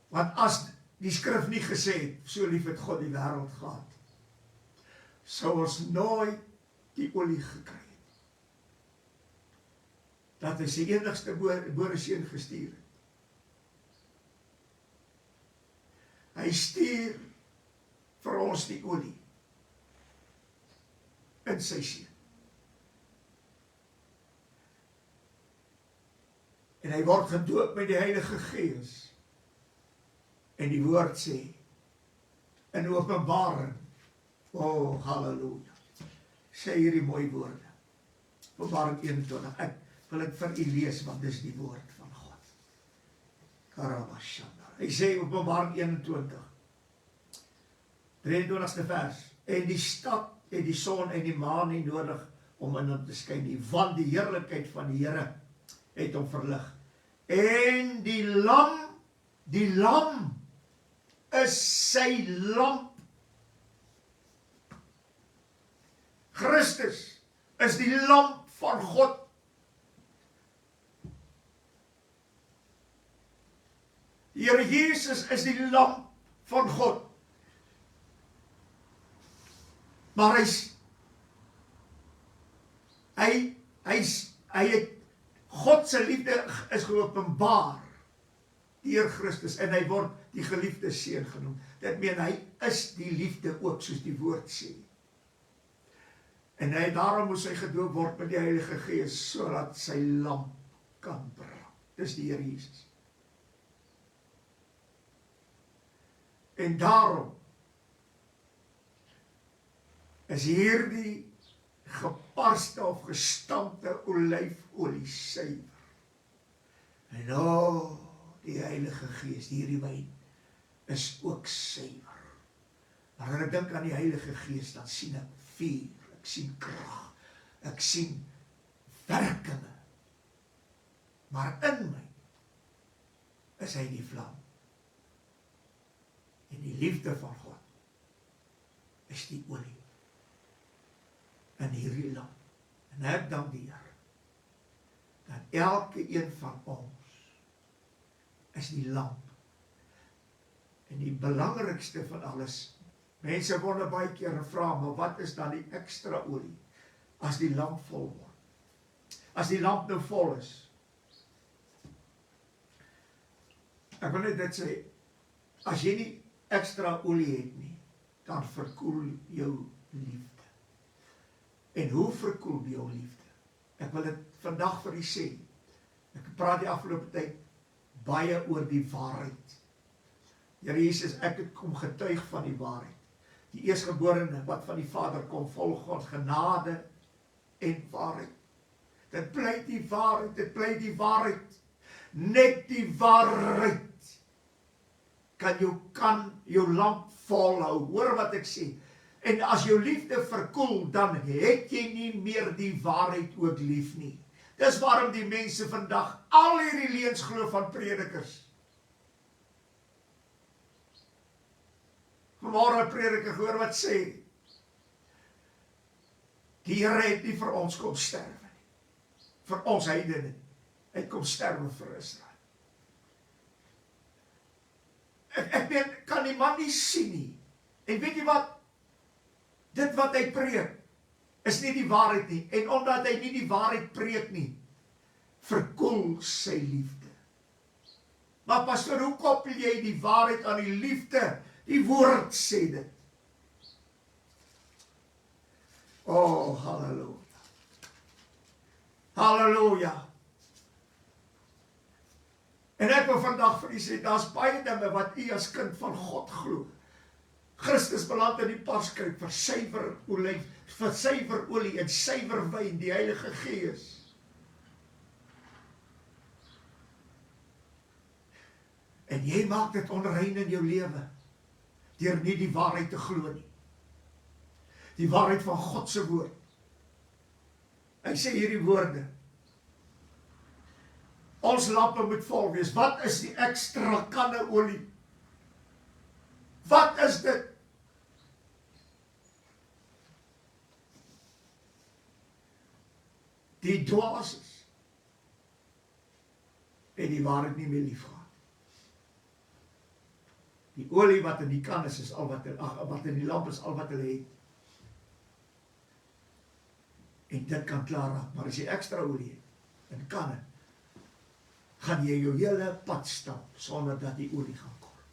Want as die skrif nie gesê het, so lief het God die wêreld gehad, sou ons nooit die olie gekry het. Dat hy sy enigste gebore seun gestuur het. Hy stuur vir ons die olie in sy seun. En hy word gedoop met die Heilige Gees. En die woord sê, in Openbaring, o, halleluja, sê hierdie mooi woorde, Openbaring 21, ek wil dit vir u lees, want dis die woord van God. Karabashanda. Hy sê Openbaring 21, 23ste vers, en die stad het die son en die maan nie nodig om in hom te skyn nie, want die heerlikheid van die Here het hom verlig. En die lam is sy lamp. Christus is die lamp van God. Die Here Jesus is die lamp van God. Maar hy het God se liefde is geopenbaar deur Christus en hy word die geliefde seun genoem. Dit meen hy is die liefde ook soos die woord sê. En daarom moes hy gedoop word met die Heilige Gees sodat sy lamp kan brand. Dis die Here Jesus. En daarom is hierdie geparste of gestampte olyfolie suiwer. En die Heilige Gees, hierdie wyn is ook suiwer. Maar as ek dink aan die Heilige Gees, dan sien ek vuur, ek sien krag, ek sien werkinge. Maar in my is hy die vlam. En die liefde van God is die olie in hierdie lamp. En ek dank die Here dat elke een van ons is die lamp. En die belangrikste van alles, mense wonder baie keer gevra, maar wat is dan die ekstra olie as die lamp vol word? As die lamp nou vol is. Ek wil net dit sê, as jy nie ekstra olie het nie, dan verkoel jou liefde. En hoe verkoel jou liefde? Ek wil dit vandag vir u sê. Ek praat die afgelope tyd baie oor die waarheid. Here Jesus, ek het kom getuig van die waarheid. Die eerstgeborene wat van die Vader kom, vol God genade en waarheid. Dit bly die waarheid, dit bly die waarheid. Net die waarheid kan jou lamp volhou. Hoor wat ek sê. En as jou liefde verkoel, dan het jy nie meer die waarheid ook lief nie. Dis waarom die mense vandag al hierdie leuns glo van predikers. Vanmôre 'n prediker gehoor wat sê, die Here het nie vir ons kom sterwe nie. Vir ons heidene. Hy kom sterwe vir Israel. Ek meen, kan die man nie sien nie. En weet jy wat? Dit wat hy preek, is nie die waarheid nie. En omdat hy nie die waarheid preek nie, verkoel sy liefde. Maar pastoor, hoe koppel jy die waarheid aan die liefde? Die woord sê dit. Oh, halleluja. Halleluja. En ek wil vandag vir u sê, daar's baie dinge wat u as kind van God glo. Christus beland in die paskruik vir suiwer olie, vir suiwer olie en suiwer wyn, die Heilige Gees. En jy maak dit onrein in jou lewe, deur nie die waarheid te glo nie. Die waarheid van God se woord. Hy sê hierdie woorde. Ons lampe moet vol wees. Wat is die ekstra kanne olie? Wat is dit? Die dwaases en die waarheid nie meer lief gehad. Die olie wat in die kan is al wat in die lamp is al wat hulle het. En dit kan klaar raak, maar as jy ekstra olie het, in kanne, gaan jy jou hele pad stap, sonder dat die olie gaan kort.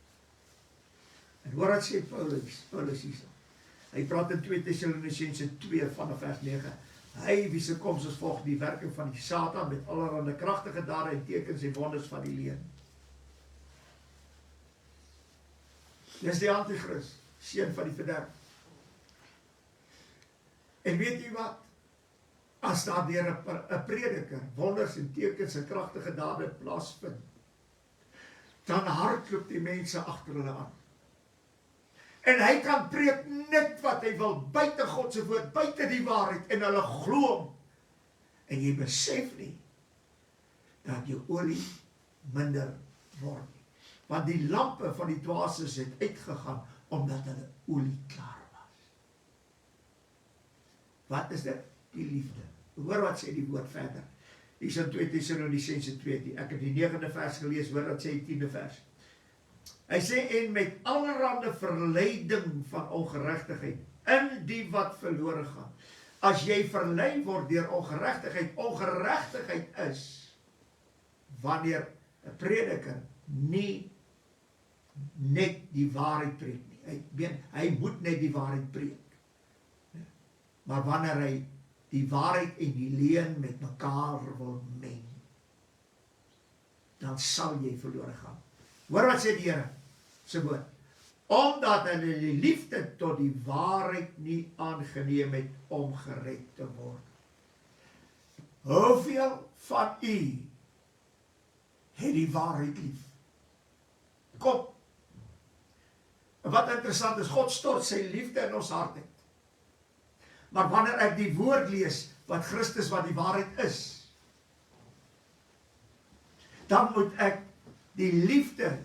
En hoor wat sê Paulus hierso. Hy praat in 2 Tessalonisense 2 vanaf vers 9. Hy wie se koms is volg die werking van die Satan met allerhande kragtige dade en tekens en wonders van die leuen. Dis die antichrist, seun van die verderf. En weet jy wat? As daar deur 'n prediker wonders en tekens en kragtige dade plaasvind, dan hardloop die mense agter hulle aan. En hy kan preek net wat hy wil, buite God se woord, buite die waarheid, en hulle glo hom. En jy besef nie dat jou olie minder word nie. Want die lampe van die dwaases het uitgegaan omdat hulle olie klaar was. Wat is dit? Die liefde. Hoor wat sê die woord verder. Hier is in 2 Tessalonisense 2. Ek het die 9de vers gelees, hoor wat sê die 10de vers. Hy sê, en met allerhande verleiding van ongeregtigheid in die wat verlore gaan. As jy verlei word deur ongeregtigheid is wanneer 'n prediker nie net die waarheid preek nie. Hy moet net die waarheid preek. Maar wanneer hy die waarheid en die leuen met mekaar wil meng, dan sal jy verlore gaan. Hoor wat sê die Here se woord. Omdat hulle die liefde tot die waarheid nie aangeneem het om gered te word. Hoeveel van u het die waarheid lief? Kom. Wat interessant is, God stort sy liefde in ons hart uit. Maar wanneer ek die woord lees, wat Christus wat die waarheid is, dan moet ek die liefde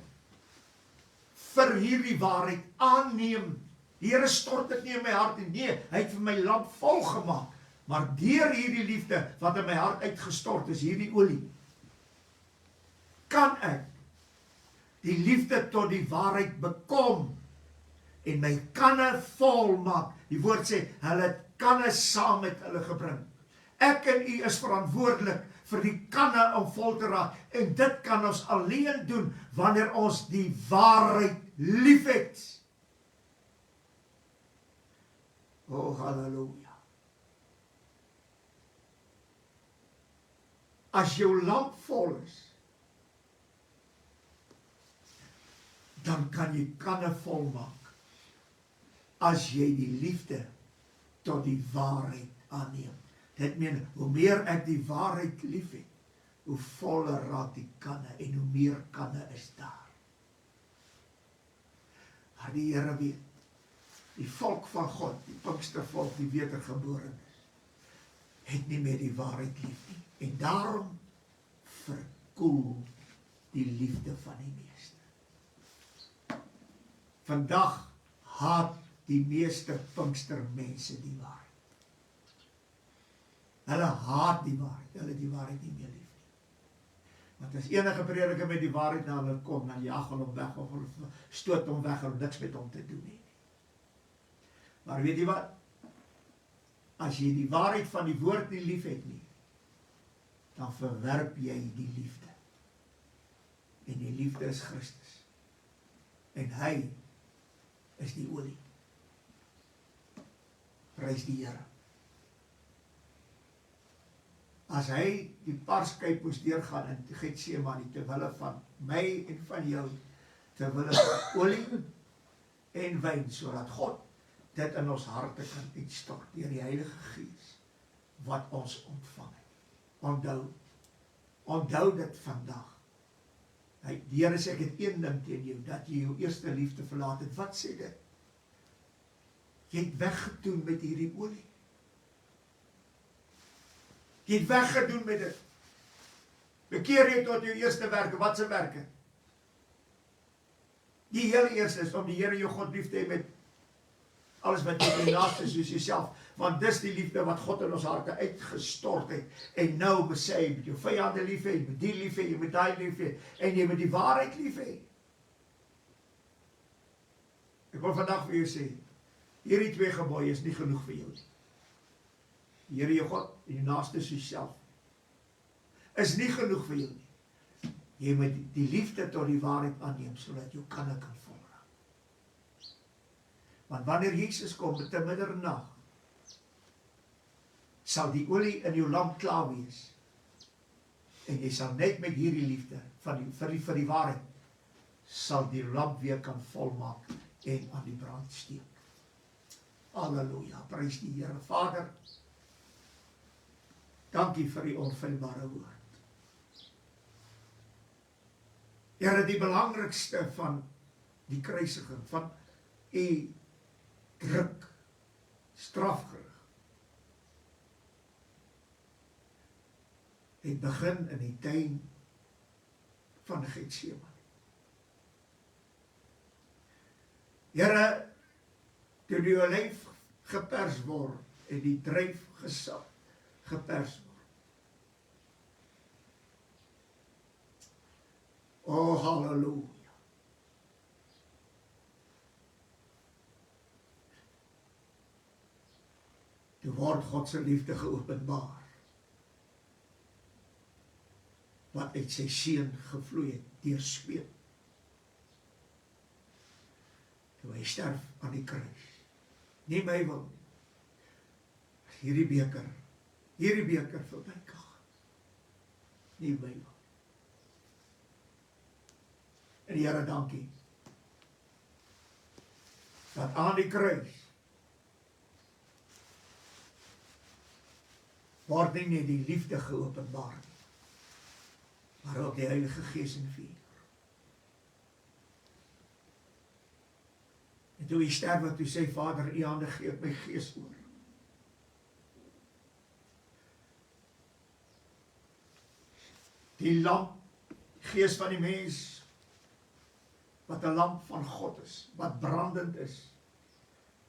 vir hierdie waarheid aanneem. Die Here stort dit nie in my hart nie. Nee, hy het vir my lamp vol gemaak. Maar deur hierdie liefde wat in my hart uitgestort is, hierdie olie, kan ek die liefde tot die waarheid bekom en my kanne vol maak. Die woord sê, hulle het kanne saam met hulle gebring. Ek en u is verantwoordelik vir die kanne om vol te raak. En dit kan ons alleen doen wanneer ons die waarheid liefhet. Oh, halleluja. As jou lamp vol is, dan kan jy kanne vol maak. As jy die liefde tot die waarheid aanneem. Dit meen, hoe meer ek die waarheid lief het, hoe voller raak die kanne en hoe meer kanne is daar. Maar die Here weet, die volk van God, die Pinkstervolk, die wedergeborenes, het nie meer die waarheid lief nie. En daarom verkoel die liefde van die meeste. Vandag haat die meeste Pinkstermense die waarheid. Hulle haat die waarheid, hulle die waarheid nie meer lief nie. Want as enige prediker met die waarheid na hulle kom, dan jaag hulle hom weg, of hulle stoot hom weg, en niks met hom te doen nie. Maar weet jy wat? As jy die waarheid van die woord nie lief het nie, dan verwerp jy die liefde. En die liefde is Christus. En hy is die olie. Prys die Here. As hy die parskyp moes deurgaan in Getsemane, terwille van my en van jou, terwille van olie en wyn, sodat God dit in ons harte kan uitstort deur die Heilige Gees wat ons ontvang het. Onthou dit vandag. Die Here sê, ek het een ding teen jou, dat jy jou eerste liefde verlaat het. Wat sê dit? Jy het weggedoen met hierdie olie. Jy het weggedoen met dit. Bekeer jy tot jou eerste werke. Wat se werke? Die heel eerste is om die Here jou God lief te hê met alles wat jy die naaste soos jouself, want dis die liefde wat God in ons harte uitgestort het, en nou besê jy met jou vyande lief hê, jy moet die lief hê, jy moet daai lief hê, en jy moet die waarheid lief hê. Ek wil vandag vir jou sê, hierdie 2 gebooie is nie genoeg vir jou nie. Die Here jou God en jou naaste soos jouself is nie genoeg vir jou nie. Jy moet die liefde tot die waarheid aanneem, sodat jou kan volraak. Want wanneer Jesus kom met 'n middernag, sal die olie in jou lamp klaar wees. En jy sal net met hierdie liefde vir die waarheid, sal die lamp weer kan volmaak en aan die brand steek. Halleluja, prys die Here. Vader, dankie vir die onfeilbare woord. Here, die belangrikste van die kruisiging, van u druk, strafgerig, het begin in die tuin van Getsemane. Here, toe die olyf gepers word en die druif gepers word. O, halleluja. Toe word God se liefde geopenbaar, wat uit sy seun gevloei het, deur sweet. Toe hy sterf aan die kruis. Nie my wil nie. Hierdie beker verby kan gaan. Nie my wil. En die Here, dankie, dat aan die kruis word nie net die liefde geopenbaar nie, maar ook die Heilige Gees en vuur. En toe hy sterf, toe sê Vader, u hande gee ek my gees oor. Die lamp, gees van die mens, wat 'n lamp van God is, wat brandend is,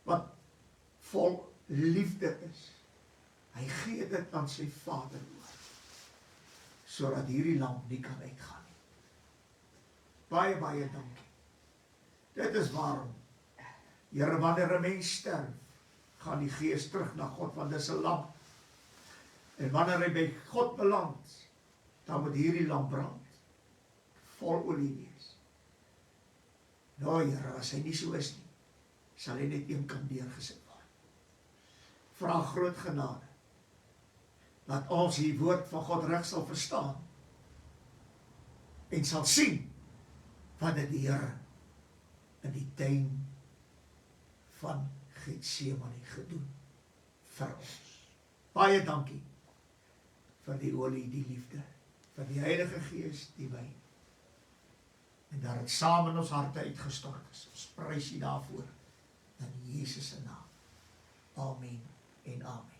wat vol liefde is. Hy gee dit aan sy Vader oor, sodat hierdie lamp nie kan uitgaan nie. Baie, baie dankie. Dit is waarom, Here, wanneer 'n mens sterf, gaan die gees terug na God, want dis 'n lamp. En wanneer hy by God beland, dan moet hierdie lamp brand, vol olie wees. Nou, Here, as hy nie so is nie, sal hy net een kant deurgesit word. Vra groot genade, dat ons die woord van God reg sal verstaan, en sal sien, wat het die Here in die tuin van Getsemane gedoen vir ons. Baie dankie vir die olie, die liefde, vir die Heilige Gees, die wyn, en dat het saam in ons harte uitgestort is. Ons prys U daarvoor, in Jesus se naam. Amen en amen.